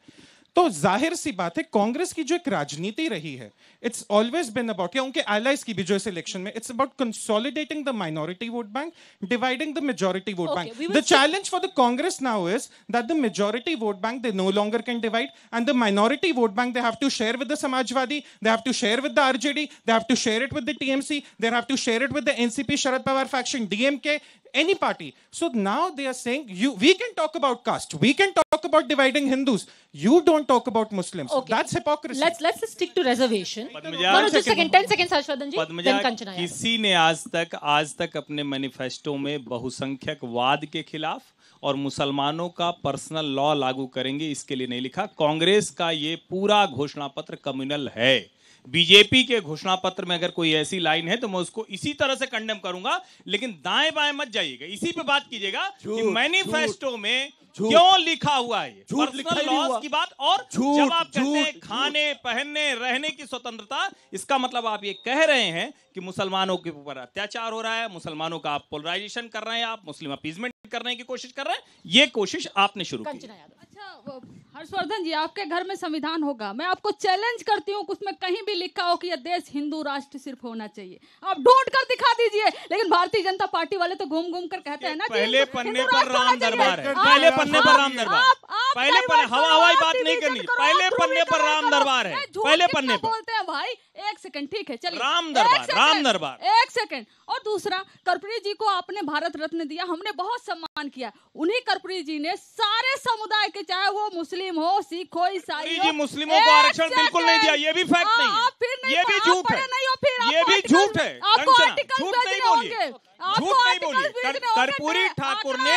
तो जाहिर सी बात है कांग्रेस की जो एक राजनीति रही है, इट्स ऑलवेज बिन अबाउट, या उनके एलाइज की भी जो इस इलेक्शन में, it's about consolidating the minority vote bank, dividing the majority vote bank. The challenge for the Congress now is that the majority vote bank they no longer can divide and the minority vote bank they have to share with the Samajwadi, they have to share with the RJD, they have to share it with the TMC, they have to share it with the NCP Sharad Pawar faction, DMK, any party. So now they are saying, we can talk about caste, we can talk about dividing Hindus, you don't talk about Muslims.
Okay.
That's hypocrisy.
Let's stick to reservation.
No,
just a second, 10 seconds Harshvardhan ji, then Kanchana.
किसी ने आज तक अपने manifesto में बहुसंख्यकवाद के खिलाफ और मुसलमानों का पर्सनल लॉ लागू करेंगे इसके लिए नहीं लिखा. कांग्रेस का ये पूरा घोषणा पत्र कम्युनल है. बीजेपी के घोषणा पत्र में अगर कोई ऐसी लाइन है तो मैं उसको इसी तरह से कंडेम करूंगा, लेकिन दाएं बाएं मत जाइएगा, इसी पे बात कीजिएगा कि मैनिफेस्टो में क्यों लिखा हुआ है पर्सनल लॉज की बात. और जब आप कहते हैं खाने पहनने रहने की स्वतंत्रता, इसका मतलब आप ये कह रहे हैं कि मुसलमानों के ऊपर अत्याचार हो रहा है, मुसलमानों का आप पोलराइजेशन कर रहे हैं, आप मुस्लिम अपीजमेंट करने की कोशिश कर रहे हैं. ये कोशिश आपने शुरू की.
अच्छा हर्षवर्धन जी, आपके घर में संविधान होगा, मैं आपको चैलेंज करती हूँ उसमें कहीं भी लिखा हो कि यह देश हिंदू राष्ट्र सिर्फ होना चाहिए, आप ढूंढ कर दिखा दीजिए. लेकिन भारतीय जनता पार्टी वाले तो घूम घूम कर कहते हैं ना
पहले पन्ने पर राम दरबार है, पहले पन्ने पर राम दरबार. पहले पन्ने हवाई बात नहीं करनी, पहले पन्ने पर राम दरबार है, पहले पन्ने पर
बोलते हैं भाई। एक सेकंड, ठीक है, चलिए।
राम दरबार।
एक सेकंड। और दूसरा, कर्पूरी जी को आपने भारत रत्न दिया, हमने बहुत सम्मान किया। उन्हीं कर्पूरी जी ने सारे समुदाय के, चाहे वो मुस्लिम हो, सिख हो, ईसाई हो,
मुस्लिमों को आरक्षण बिल्कुल नहीं दिया, ये भी फैक्ट नहीं है, ये भी झूठ है, ये भी झूठ है। झूठ नहीं बोलिए, झूठ नहीं बोलिए। कर्पूरी ठाकुर ने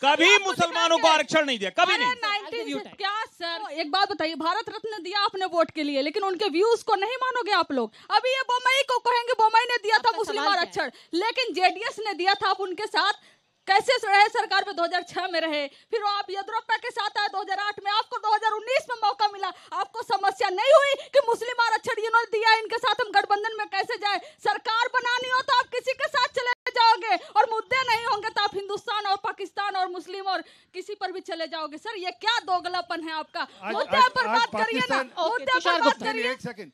कभी मुसलमानों को आरक्षण नहीं दिया, कभी नहीं।
क्या सर, एक बात बताइए, भारत रत्न दिया आपने वोट के लिए, लेकिन उनके व्यूज को नहीं मानोगे आप लोग। अभी ये बोमई को कहेंगे, बोमई ने दिया था मुस्लिम आरक्षण, लेकिन जेडीएस ने दिया था, आप उनके साथ कैसे रहे सरकार में? 2006 में रहे, फिर आप येदियुरप्पा के साथ आए 2008 में, आपको 2019 में मौका मिला। आपको समस्या नहीं हुई कि मुस्लिम आरक्षण इन्होंने दिया, इनके साथ हम गठबंधन में कैसे जाए? सरकार बनानी हो तो आप किसी के साथ चले जाओगे, और मुद्दे नहीं होंगे तो आप हिंदुस्तान और पाकिस्तान और मुस्लिम और किसी पर भी चले जाओगे। सर, ये क्या दोगलापन है आपका? मुद्दे पर बात करिए ना, मुद्दे पर बात करिए।
एक सेकंड,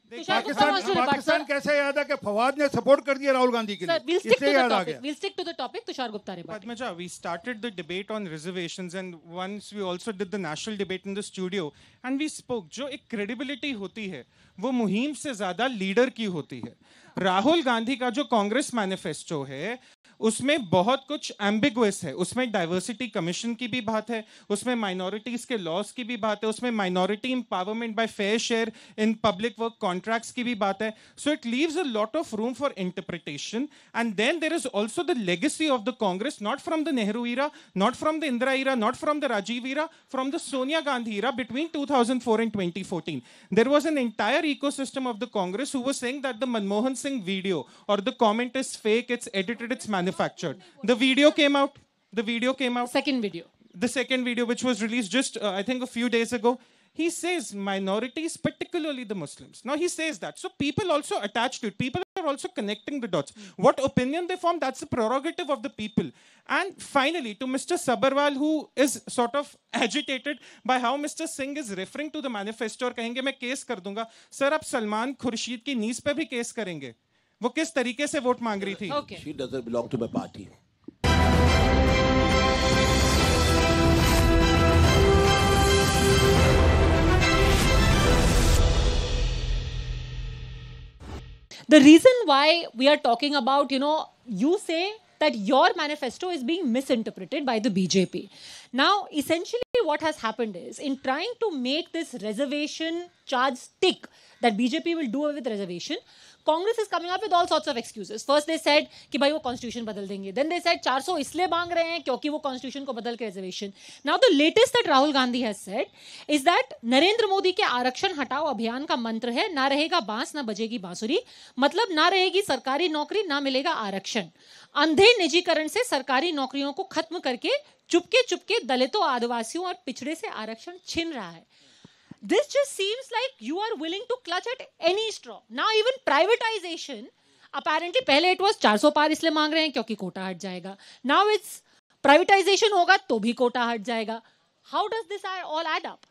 पाकिस्तान कैसे याद है कि फवाद ने सपोर्ट कर दिया राहुल गांधी के लिए? इससे याद आ गया।
We'll stick to the topic. Tushar Gupta रे बात।
Padmaja, we started the debate on reservations, and once we also did the national debate in the studio, and we spoke. जो एक credibility होती है, वो मुहिम से ज्यादा लीडर की होती है। राहुल गांधी का जो कांग्रेस मैनिफेस्टो है, उसमें बहुत कुछ एम्बिगुअस है। उसमें डाइवर्सिटी कमीशन की भी बात है, उसमें माइनॉरिटीज के लॉस की भी बात है, उसमें minority empowerment by fair share in public work contracts की भी बात है। So it leaves a lot of room for interpretation. And then there is also the legacy of the Congress, not from the Nehru era, not from the Indira era, not from the Rajiv era, from the Sonia Gandhi era between 2004 and 2014. There was an entire ecosystem of the Congress who was saying that the Manmohan Singh video or the comment is fake, it's edited, it's manufactured. The video came out. The second video, which was released just, I think, a few days ago. He says minorities, particularly the Muslims. Now he says that. So people also attach to it. People are also connecting the dots. What opinion they form, that's the prerogative of the people. And finally, to Mr. Sabharwal, who is sort of agitated by how Mr. Singh is referring to the manifesto और कहेंगे मैं case कर दूंगा। Sir, आप सलमान खुर्शीद की नीज पे भी case करेंगे? वो किस तरीके से वोट मांग रही थी?
Okay.
She doesn't belong to my party.
The reason why we are talking about, you say that your manifesto is being misinterpreted by the BJP. Now, essentially what has happened is, in trying to make this reservation charge stick, that BJP will do away with reservation, Congress is coming up with all sorts of excuses. First they said कि भाई वो constitution बदल देंगे. Then they said 400 इसलिए मांग रहे हैं क्योंकि वो constitution को बदल के reservation. Now the latest that Rahul Gandhi has said is that Narendra Modi के आरक्षण हटाओ अभियान का मंत्र है, ना रहेगा बांस ना बजेगी बांसुरी, मतलब ना रहेगी सरकारी नौकरी ना मिलेगा आरक्षण। अंधे निजीकरण से सरकारी नौकरियों को खत्म करके चुपके चुपके दलितों, आदिवासियों और पिछड़े से आरक्षण छिन रहा है। This just seems like you are willing to clutch at any straw. Now even privatization, apparently पहले it was 400 पार इसलिए मांग रहे हैं क्योंकि कोटा हट जाएगा. Now it's privatization होगा तो भी कोटा हट जाएगा. How does this all add up?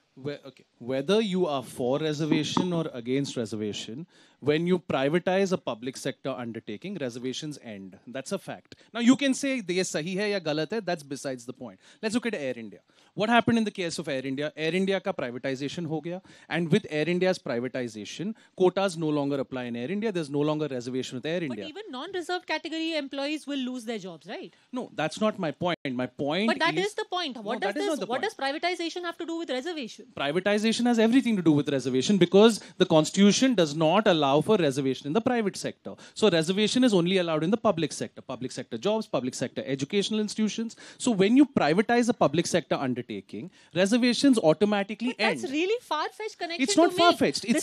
Whether you are for reservation or against reservation, when you privatize a public sector undertaking, reservations end. That's a fact. Now you can say ये सही है या गलत है. That's besides the point. Let's look at Air India. What happened in the case of Air India? Air India का privatization हो गया, and with Air India's privatization, quotas no longer apply in Air India. There's no longer reservation with Air India.
But even non-reserved category employees will lose their jobs, right?
No, that's not my point. My point.
But that is the point. What does privatization have to do with reservation?
Privatization has everything to do with reservation because the constitution does not allow for reservation in the private sector. So reservation is only allowed in the public sector jobs, public sector educational institutions. So when you privatize a public sector undertaking, reservations automatically end.
That's really far-fetched connection.
It's not far-fetched.
It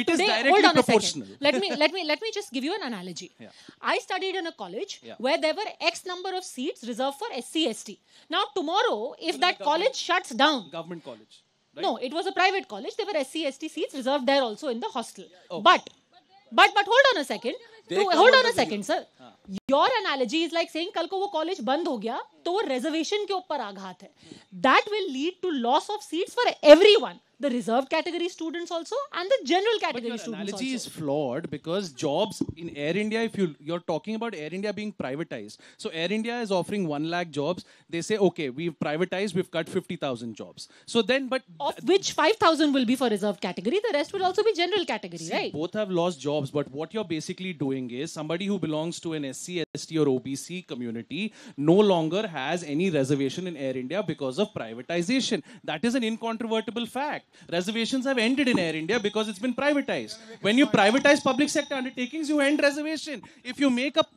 is
directly proportional.
Let me just give you an analogy. Yeah. I studied in a college where there were X number of seats reserved for SC/ST. Now tomorrow, if that college shuts down,
government college. Right?
No, it was a private college. There were SC/ST seats reserved there also in the hostel. Okay. But hold on a second. Hold on a second, sir. Your analogy is like saying कल को वो college बंद हो गया तो वो reservation के ऊपर आघात है. That will lead to loss of seats for everyone. The reserved category students also and the general category
But your
students
analogy
also.
is flawed because jobs in Air India, if you're talking about Air India being privatized, so Air India is offering 1 lakh jobs. They say, okay, we've privatized, we've cut 50,000 jobs. So then, but
Of which 5,000 will be for reserved category, the rest will also be general category, right?
both have lost jobs. But what you're basically doing is somebody who belongs to an SC, ST, or OBC community no longer has any reservation in Air India because of privatization. That is an incontrovertible fact. Reservations have ended in Air India because it's been privatized. When you privatize public sector undertakings, you end reservation. If you make up,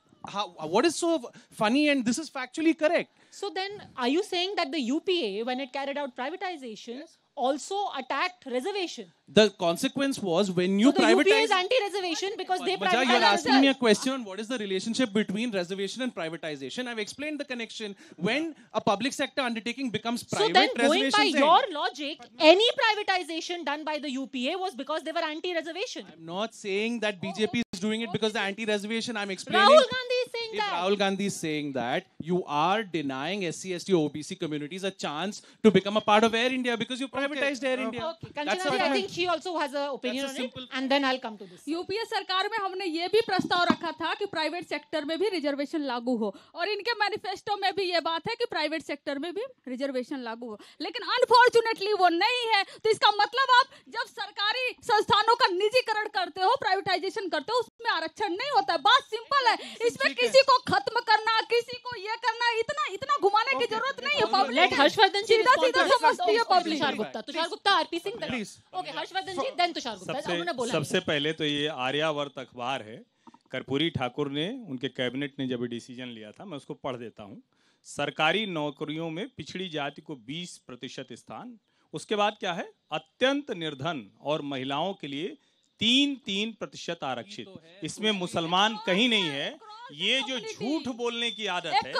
what is so funny, and this is factually correct.
So then, are you saying that the UPA, when it carried out privatization, also attacked reservation?
The consequence was when you
So the UPA is
privatize.
anti-reservation because they
Baja,
privatized.
you're asking me a question on what is the relationship between reservation and privatization. I've explained the connection. When a public sector undertaking becomes
So
private,
then, going by
reservations end.
your logic, any privatization done by the UPA was because they were anti-reservation.
I'm not saying that BJP is doing it because the anti-reservation. I'm explaining.
Rahul Gandhi is saying
If
that.
Rahul Gandhi is saying that, you are denying SC, ST, OBC communities a chance to become a part of Air India because you privatized Air India.
Okay,
That's
Kanchana ji,
what
I think she also has an opinion
That's
on
a
it,
simple-
and then I'll come to this.
UPA सरकार में हमने ये भी प्रस्ताव रखा था कि private sector में भी रिजर्वेशन लागू हो, और इनके मैनिफेस्टो में भी ये बात है कि प्राइवेट सेक्टर में भी रिजर्वेशन लागू हो, लेकिन अनफॉर्चुनेटली वो नहीं है. तो इसका मतलब आप जब सरकारी संस्थानों का निजीकरण करते हो, प्राइवेटाइजेशन करते हो, उसमें आरक्षण नहीं होता है. बात सिंपल है. इसमें किसी को खत्म करना, किसी को ये करना, इतना घुमाने की जरूरत नहीं है. पब्लिक
Let Harshvardhan ji
सीधा
respond
सीधा
to this.
समझती है public.
Tushar Gupta, RP Singh, then.
Please.
Okay, Harshvardhan ji, then Tushar Gupta. उन्होंने बोला
सबसे पहले तो ये आर्यावर्त अखबार है, कर्पूरी ठाकुर ने, उनके कैबिनेट ने जब डिसीजन लिया था, मैं उसको पढ़ देता हूँ. सरकारी नौकरियों में पिछड़ी जाति को 20% स्थान, उसके बाद क्या है, अत्यंत निर्धन और महिलाओं के लिए 3% आरक्षित. इसमें मुसलमान कहीं नहीं है. ये जो झूठ बोलने की आदत है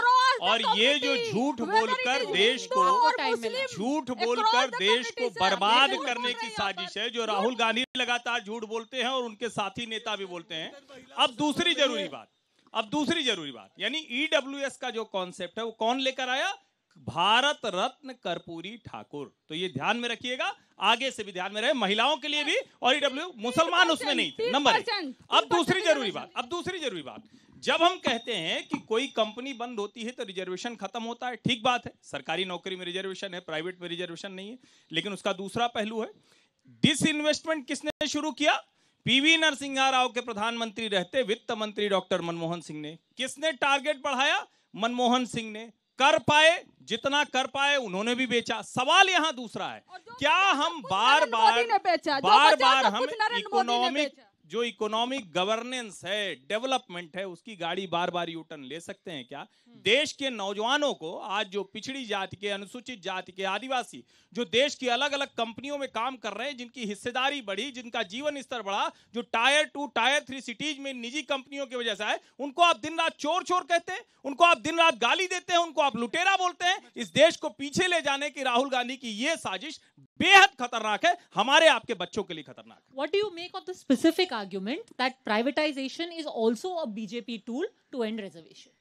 और ये जो झूठ बोलकर देश को बर्बाद करने की साजिश है, जो राहुल गांधी लगातार झूठ बोलते हैं और उनके साथी नेता भी बोलते हैं. अब दूसरी जरूरी बात यानी ईडब्ल्यूएस का जो कॉन्सेप्ट है वो कौन लेकर आया? भारत रत्न कर्पूरी ठाकुर. तो ये ध्यान में रखिएगा, आगे से भी ध्यान में रहे, महिलाओं के लिए भी. और ईडब्ल्यू मुसलमान उसमें नहीं थे. नंबर 1. अब दूसरी जरूरी बात, जब हम कहते हैं कि कोई कंपनी बंद होती है तो रिजर्वेशन खत्म होता है, ठीक बात है. सरकारी नौकरी में रिजर्वेशन है, प्राइवेट में रिजर्वेशन नहीं है. लेकिन उसका दूसरा पहलू है, डिसइन्वेस्टमेंट किसने शुरू किया? पीवी नरसिम्हा राव के प्रधानमंत्री रहते वित्त मंत्री डॉक्टर मनमोहन सिंह ने. किसने टारगेट बढ़ाया? मनमोहन सिंह ने. कर पाए, जितना कर पाए उन्होंने भी बेचा. सवाल यहां दूसरा है, क्या हम बार बार हम इकोनॉमिक गवर्नेंस है, डेवलपमेंट है, उसकी गाड़ी बार बार यूटर्न ले सकते हैं क्या? देश के नौजवानों को आज जो पिछड़ी जाति के, अनुसूचित जाति के, आदिवासी जो देश की अलग अलग कंपनियों में काम कर रहे हैं, जिनकी हिस्सेदारी बढ़ी, जिनका जीवन स्तर बढ़ा, जो टायर 2 टायर 3 सिटीज में निजी कंपनियों की वजह से आए, उनको आप दिन रात चोर कहते हैं, उनको आप दिन रात गाली देते हैं, उनको आप लुटेरा बोलते हैं. इस देश को पीछे ले जाने की राहुल गांधी की यह साजिश बेहद खतरनाक है, हमारे आपके बच्चों के लिए खतरनाक है.
What do you make of the specific argument that privatization is also a BJP tool to end reservation?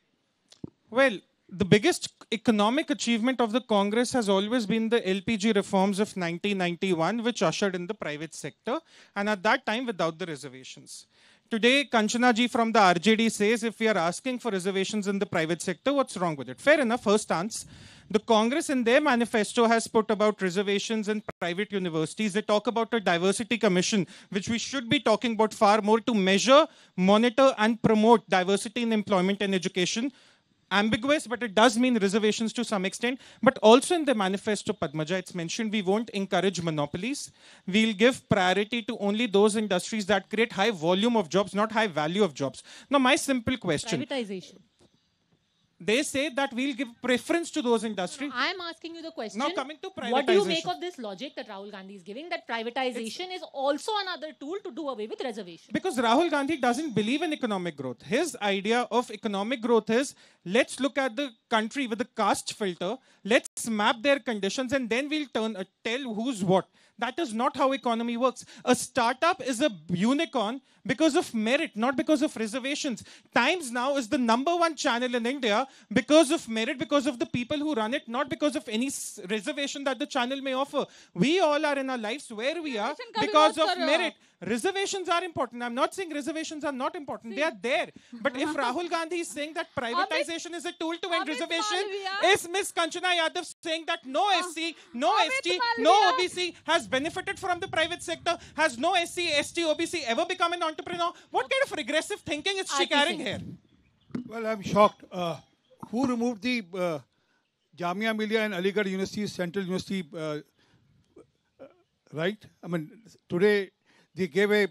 Well, the biggest economic achievement of the Congress has always been the LPG reforms of 1991, which ushered in the private sector, and at that time without the reservations. Today, Kanchana ji from the RJD says if we are asking for reservations in the private sector, what's wrong with it? Fair enough, her stance. The Congress in their manifesto has put about reservations in private universities. They talk about a diversity commission, which we should be talking about far more to measure, monitor and promote diversity in employment and education. Ambiguous, but it does mean reservations to some extent. But also in the manifesto, Padmaja, it's mentioned we won't encourage monopolies. We'll give priority to only those industries that create high volume of jobs, not high value of jobs. Now, my simple question.
Privatization.
They say that we'll give preference to those industries.
I am asking you the question.
Now coming to
what do you make
privatization.
of this logic that Rahul Gandhi is giving, that privatization is also another tool to do away with reservation?
Because Rahul Gandhi doesn't believe in economic growth. His idea of economic growth is, let's look at the country with the caste filter, let's map their conditions, and then we'll tell who's what. That is not how economy works. A startup is a unicorn because of merit, not because of reservations. Times Now is the #1 channel in India because of merit, because of the people who run it, not because of any reservation that the channel may offer. We all are in our lives where we are because of merit. Reservations are important. I'm not saying reservations are not important. They are there. But if Rahul Gandhi is saying that privatization is a tool to end reservation, is Miss Kanchana Yadav saying that no SC, no ST, no OBC has benefited from the private sector? Has no SC, ST, OBC ever become an entrepreneur? What kind of regressive thinking is she carrying here?
Well, I'm shocked. Who removed the Jamia Millia and Aligarh University, Central University, right? I mean, today they gave a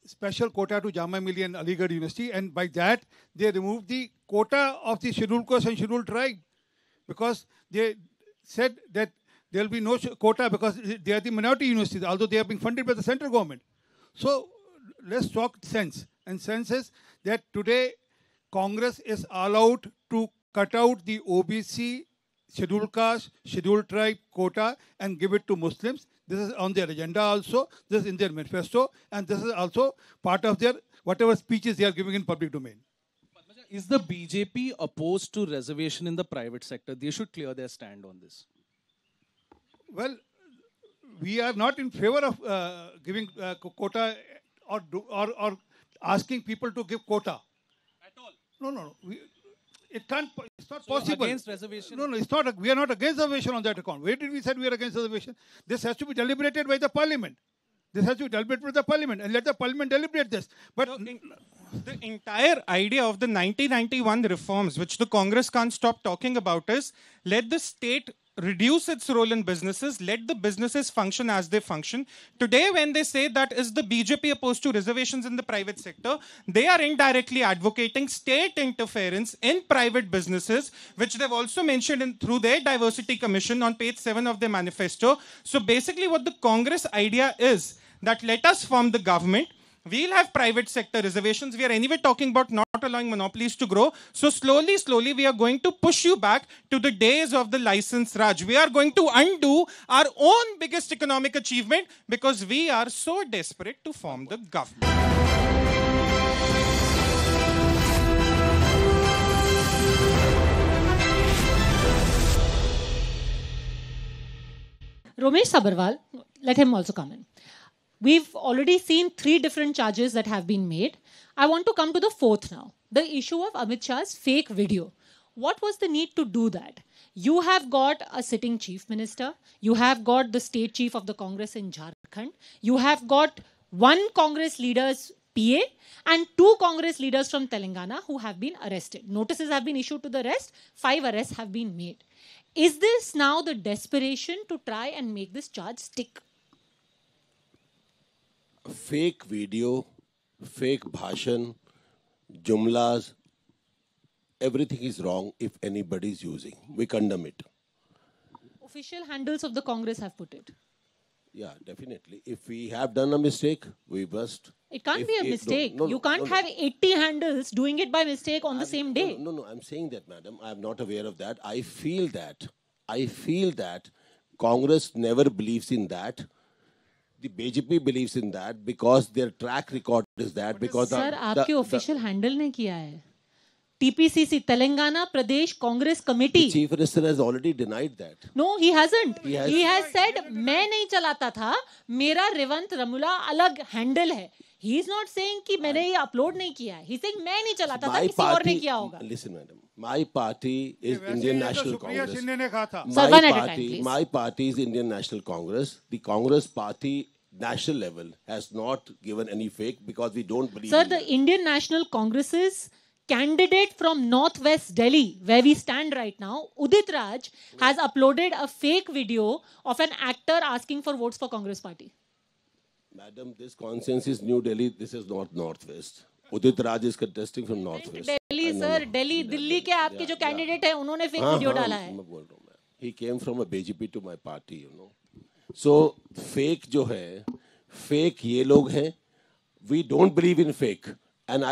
special quota to Jamia Millia and Aligarh University, and by that they removed the quota of the scheduled caste and scheduled tribe, because they said that there will be no quota because they are the minority universities, although they are being funded by the central government. So let's talk sense. And sense is that today Congress is allowed to cut out the OBC, scheduled caste, scheduled tribe quota and give it to Muslims. This is on their agenda also. This is in their manifesto. And this is also part of their whatever speeches they are giving in public domain.
Is the BJP opposed to reservation in the private sector? They should clear their stand on this.
Well, we are not in favor of giving quota or asking people to give quota.
At all?
No. It can't. It's not possible.
Against reservation?
No. It's not. We are not against reservation on that account. Where did we say we are against reservation? This has to be deliberated by the parliament. This has to be deliberated by the parliament, and let the parliament deliberate this. But
the entire idea of the 1991 reforms, which the Congress can't stop talking about, is let the state reduce its role in businesses, let the businesses function as they function. Today, when they say that is the BJP opposed to reservations in the private sector, they are indirectly advocating state interference in private businesses, which they've also mentioned through their diversity commission on page 7 of their manifesto. So basically what the Congress idea is that let us form the government. We'll have private sector reservations. We are anyway talking about not allowing monopolies to grow. So slowly, we are going to push you back to the days of the license Raj. We are going to undo our own biggest economic achievement because we are so desperate to form the government.
Romesh Sabharwal, let him also come in. We've already seen 3 different charges that have been made. I want to come to the 4th now. The issue of Amit Shah's fake video. What was the need to do that? You have got a sitting chief minister. You have got the state chief of the Congress in Jharkhand. You have got 1 Congress leader's PA and 2 Congress leaders from Telangana who have been arrested. Notices have been issued to the rest. 5 arrests have been made. Is this now the desperation to try and make this charge stick?
Fake video, fake bhashan, jumlas, everything is wrong if anybody is using. We condemn it.
Official handles of the Congress have put it.
Yeah, definitely. If we have done a mistake, we must.
It can't be a mistake. You can't have 80 handles doing it by mistake on the same day.
No, I'm saying that, madam. I'm not aware of that. I feel that Congress never believes in that. The BJP believes in that because their track record is that. Because
Sir, आपके official handle ने किया है. TPCC, Telangana Pradesh Congress Committee.
The Chief Minister has already denied that.
No, he hasn't. He has said, मैं नहीं चलाता था, मेरा रेवंत रमुला अलग handle है. He is not saying कि मैंने ये upload नहीं किया है. He is saying मैं नहीं चलाता था, किसी और ने किया होगा.
Listen, madam. My party is Indian National Congress. My party is Indian National Congress. The Congress party national level has not given any fake because we don't believe.
Sir, the Indian National Congress's candidate from Northwest Delhi, where we stand right now, Udit Raj, has uploaded a fake video of an actor asking for votes for Congress party.
Madam, this consensus is New Delhi. This is not Northwest. Udit Raj is contesting from Northwest.
Delhi, sir. Delhi के आपके जो candidate हैं, उन्होंने fake video डाला है.
He came from a BJP to my party, you know. So fake जो है, fake ये लोग हैं. We don't believe in fake. And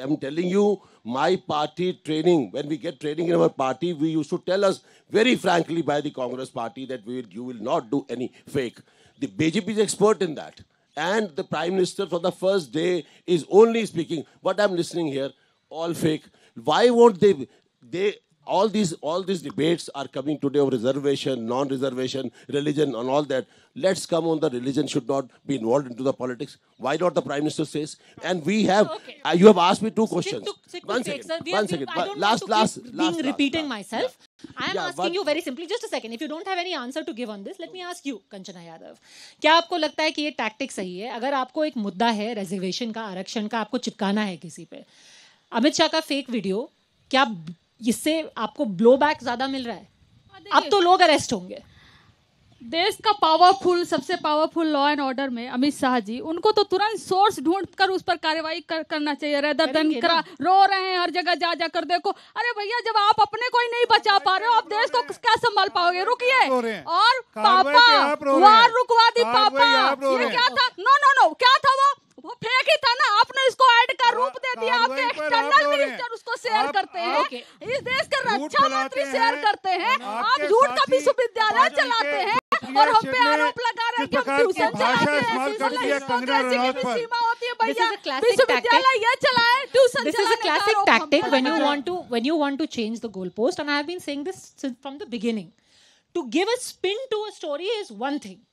am telling you, my party training, when we get training in our party, we used to tell us very frankly by the Congress party that you will not do any fake. The BJP is expert in that. And the Prime Minister from the first day is only speaking, what I'm listening here, all fake. Why won't they all these debates are coming today of reservation, non-reservation, religion and all that. Let's come on the religion should not be involved into the politics. Why not the Prime Minister says? And we have, you have asked me two questions. One second.
I don't want to keep repeating myself. I am asking you very simply, just a second. If you don't have any answer to give on this, let me ask you, Kanchana Yadav. क्या आपको लगता है कि ये tactic सही है? अगर आपको एक मुद्दा है रिजर्वेशन का, आरक्षण का, आपको चिपकाना है किसी पे, अमित शाह का फेक वीडियो, क्या इससे आपको ब्लो बैक ज्यादा मिल रहा है? अब तो लोग अरेस्ट होंगे.
देश का सबसे पावरफुल लॉ एंड ऑर्डर में अमित शाह जी, उनको तो तुरंत सोर्स ढूंढकर उस पर कार्रवाई करना चाहिए, रेदर देन रो रहे हैं हर जगह जा कर देखो. अरे भैया, जब आप अपने को ही नहीं बचा पा रहे हो, आप देश को क्या संभाल पाओगे? रुकिए. और पापा वार रुकवा दी. पापा ये क्या था? नो क्या था वो फेक ही था ना. आपने इसको ऐड का रूप दे दिया. आपके एक्सटर्नल मिनिस्टर उसको शेयर करते हैं, इस देश के रक्षा मंत्री शेयर करते हैं, आप झूठ का विश्वविद्यालय चलाते हैं और हम पे आरोप लगा रहे हैं कि हम ट्यूशन चलाते हैं. सीमा होती है भैया. विश्वविद्यालय ये चलाए, tuition.
This is a classic tactic when you want to change the goalpost, and I have been saying this from the beginning. To give a spin to a story is one thing,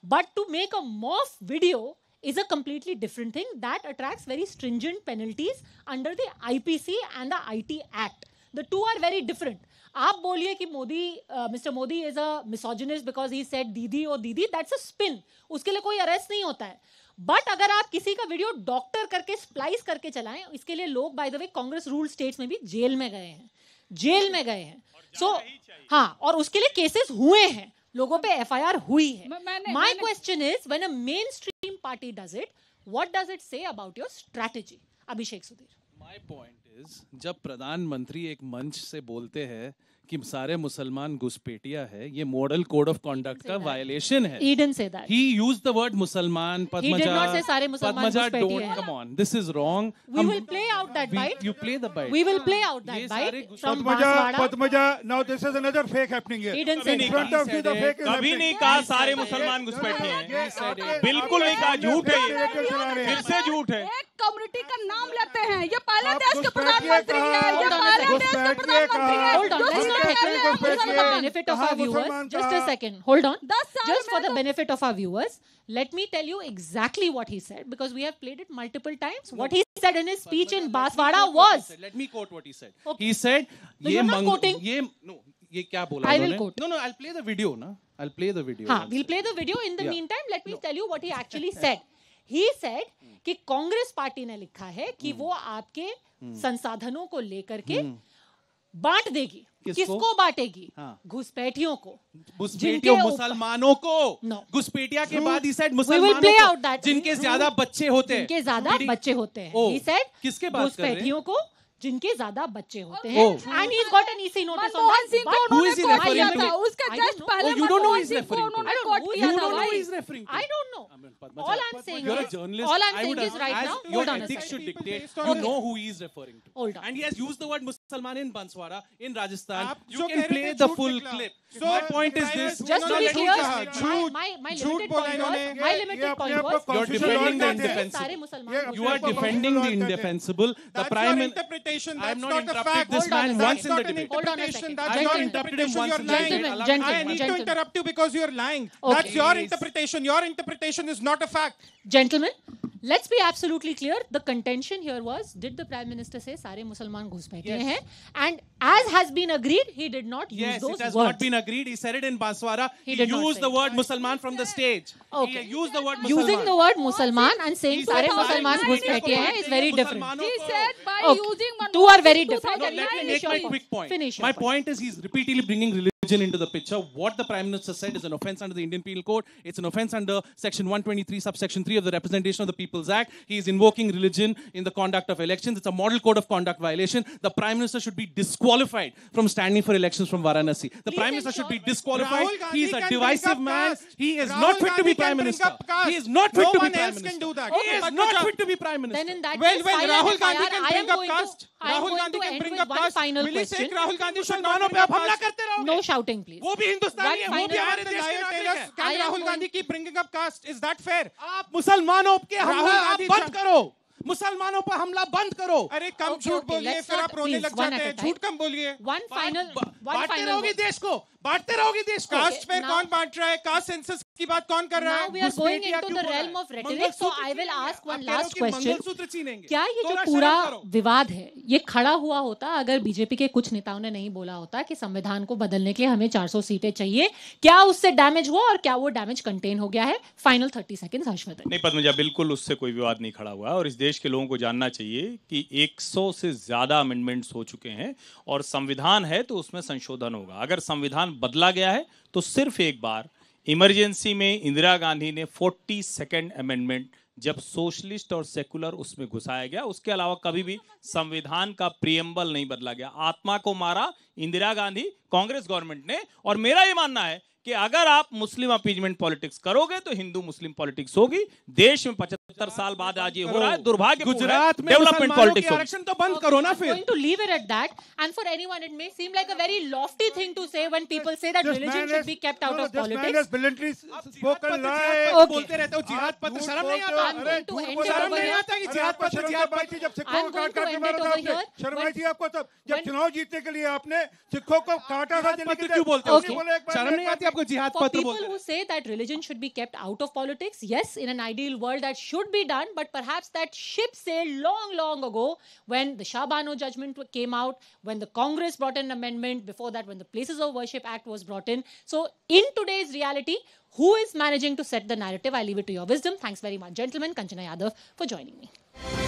but to make a morph video is a completely different thing that attracts very stringent penalties under the IPC and the IT Act. The two are very different. आप बोलिए कि Mr. Modi is a misogynist because he said दीदी और दीदी, that's a spin. उसके लिए कोई arrest नहीं होता है. बट अगर आप किसी का वीडियो डॉक्टर करके स्प्लाइस करके चलाएं, इसके लिए लोग by the way Congress rule states में भी जेल में गए हैं. सो हाँ, और उसके लिए केसेस हुए हैं, लोगों पे एफआईआर हुई है. My question is, when a mainstream party does it, what does it say about your strategy? Abhishek Sudhir.
My point is, जब प्रधानमंत्री एक मंच से बोलते हैं कि सारे मुसलमान घुसपैठिया है, ये मॉडल कोड ऑफ कंडक्ट का वायलेशन है.
He didn't say that.
He used the word Musalman. Padmaja.
He did not say सारे मुसलमान घुसपैठिए हैं.
Come on, this is wrong.
We will play out that bite.
You play the bite.
We will play out that bite from Banswara.
Padmaja, now this is another fake happening here.
He didn't say
In front of you, the fake is
कभी नहीं कहा सारे मुसलमान घुसपैठिए हैं. बिल्कुल नहीं कहा. झूठ है ये. फिर से झूठ है.
एक कम्युनिटी का नाम लेते हैं. ये पहले देश के प्रधानमंत्री हैं. ये पहले देश के प्रधानमंत्री हैं.
Hold on, let's not take for the benefit of our viewers. Just a second. Hold on. Just for the benefit of our viewers, let me tell you exactly what he said, because we have played it multiple times. What he said in his speech in Banswara was.
Let me quote what he said. He said,
you're not quoting.
ये क्या बोला?
I will quote.
No, I'll play the video. Na, I'll play the video.
हाँ, we'll play the video. In the meantime, let me tell you what he actually said. He said कि Congress party ने लिखा है कि वो आपके संसाधनों को लेकर के बांट देगी. किसको बांटेगी? घुसपैठियों को.
घुसपैठियों मुसलमानों को. घुसपैठिया के बाद ही सेड
मुसलमानों को
जिनके ज्यादा बच्चे होते हैं.
जिनके ज्यादा बच्चे होते हैं. He said
किसके बात कर रहे हैं?
घुसपैठियों को जिनके ज्यादा बच्चे होते हैं. And he's got an EC notice on that.
Who is he referring to?
उसके जस्ट पहले
you don't know who he's referring to.
I don't know. All I'm saying
you're a
is,
journalist.
all I'm saying is right now,
your
hold on a
ethics
second.
should dictate. You know who he is referring to.
Hold on.
And he has used the word Musalman in Banswara, in Rajasthan. You can play the full clip. So my point is this.
Just to be clear, my limited point was,
you're defending the indefensible. You are defending the indefensible. The prime
interpretation.
I have not interrupted this man once in the debate.
Hold on a second.
That's your interpretation. You're lying. I need to interrupt you because you're lying. That's your interpretation. Your interpretation is not a fact.
Gentlemen, let's be absolutely clear. The contention here was, did the Prime Minister say सारे मुसलमान घुसपैठिए हैं? And as has been agreed, he did not use those words.
Yes, it has not been agreed. He said it in Banswara. He used the word Musalman from the stage.
Okay.
He used the word Musalman.
Using the word Musalman and saying सारे मुसलमान घुसपैठिए हैं is very different.
He said by using
two are very different.
Let me make my quick point. My point is he's repeatedly bringing religion religion into the picture. What the Prime Minister said is an offence under the Indian Penal Code. It's an offence under Section 123, subsection 3 of the Representation of the People's Act. He is invoking religion in the conduct of elections. It's a model code of conduct violation. The Prime Minister should be disqualified from standing for elections from Varanasi. The Prime Minister should be disqualified. He is a divisive man. He is not fit to be Prime Minister. He is not fit to be Prime Minister. He is not fit to be Prime Minister.
Then in that
Well,
case,
well,
file
Rahul
an
Gandhi
FIR.
can
I
bring
am
up
going
caste.
to, I am
Rahul
going
Gandhi
to
can
end
bring
with
up
one
caste.
final
Will you
question.
say Rahul Gandhi should
मुसलमानों पे आप हमला करते रहोगे?
No shouting, please.
वो भी हिंदुस्तानी है, वो
One
भी हमारे
final-
देश के नागरिक है.
Can
I am
Rahul
going-
Gandhi keep bringing up caste? Is that fair?
आप मुसलमानों के हमला
राहुल
आप
गांधी
बंद करो. मुसलमानों पर हमला बंद करो.
अरे कम
Okay,
झूठ
okay,
बोलिए
let's
फिर
not-
आप रोने
please,
लग
one
जाते
at a
हैं.
time.
झूठ कम बोलिए.
One final, one
बांटते
final.
रहोगे देश को, बांटते रहोगे देश को.
कास्ट पे
now-
कौन बांट रहा है? कास्ट सेंसस की बात कौन कर रहा
Now
है?
we are going
घुसपैठिया
into
क्यों
the
बोल रहा
realm
है?
of rhetoric, so
mangalsutra
I will
छीनेंगे.
ask one
आप कह रहे हो
last
कि
question.
मंगलसूत्र छीनेंगे.
क्या ये जो
थोड़ा
पूरा
शर्म करो.
विवाद है ये खड़ा हुआ होता अगर बीजेपी के कुछ नेताओं ने नहीं बोला होता कि संविधान को बदलने के लिए हमें 400 सीटें चाहिए? क्या उससे डैमेज हुआ और क्या वो डैमेज कंटेन हो गया है? Final 30 seconds Harshvardhan.
नहीं पद्मजा, बिल्कुल उससे कोई विवाद नहीं खड़ा हुआ और इस देश के लोगों को जानना चाहिए कि 100 से ज्यादा अमेंडमेंट्स हो चुके हैं और संविधान है तो उसमें संशोधन होगा. अगर संविधान बदला गया है तो सिर्फ एक बार इमरजेंसी में इंदिरा गांधी ने 42nd अमेंडमेंट जब सोशलिस्ट और सेकुलर उसमें घुसाया गया, उसके अलावा कभी भी संविधान का प्रियम्बल नहीं बदला गया. आत्मा को मारा इंदिरा गांधी कांग्रेस गवर्नमेंट ने. और मेरा ये मानना है कि अगर आप मुस्लिम अपीजमेंट पॉलिटिक्स करोगे तो हिंदू मुस्लिम पॉलिटिक्स होगी. देश में 75 साल बाद आज ये हो रहा है. दुर्भाग्य
गुजरात में
डेवलपमेंट
मुसलमानों
पॉलिटिक्स
के
होगी.
आरक्षण तो बंद करो ना
I'm
फिर.
going to leave it at that. And for anyone, it may seem like a very lofty thing to say when people say that religion should be kept out of
This man
politics.
has brilliantly spoken lie.
Okay.
बोलते रहते हो जिहाद पर, तो शर्म नहीं आता?
I'm going to end it
शर्म
over
नहीं
here.
आता कि जिहाद पर, तो जिहाद पर
जब सिखों
I'm
को
going
काट
to
काट के
end
मारा
it
था
over
आपने,
here.
शर्म आई थी आपको तब जब
when-
चुनाव जीतने के लिए आपने सिखों को काटा था दिल्ली के
क्यों बोलते हो?
Okay.
शर्म नहीं आती आपको? जिहाद
For
पत्र
people
बोलते
who
हैं.
say that religion should be kept out of politics, yes, in an ideal world that should be done, but perhaps that ship sailed long, long ago when the Shah Bano judgment came out, when the Congress brought an amendment, before that when the Places of Worship Act was brought in. So in today's reality, who is managing to set the narrative? I leave it to your wisdom. Thanks very much, gentlemen. Kanchana Yadav for joining me.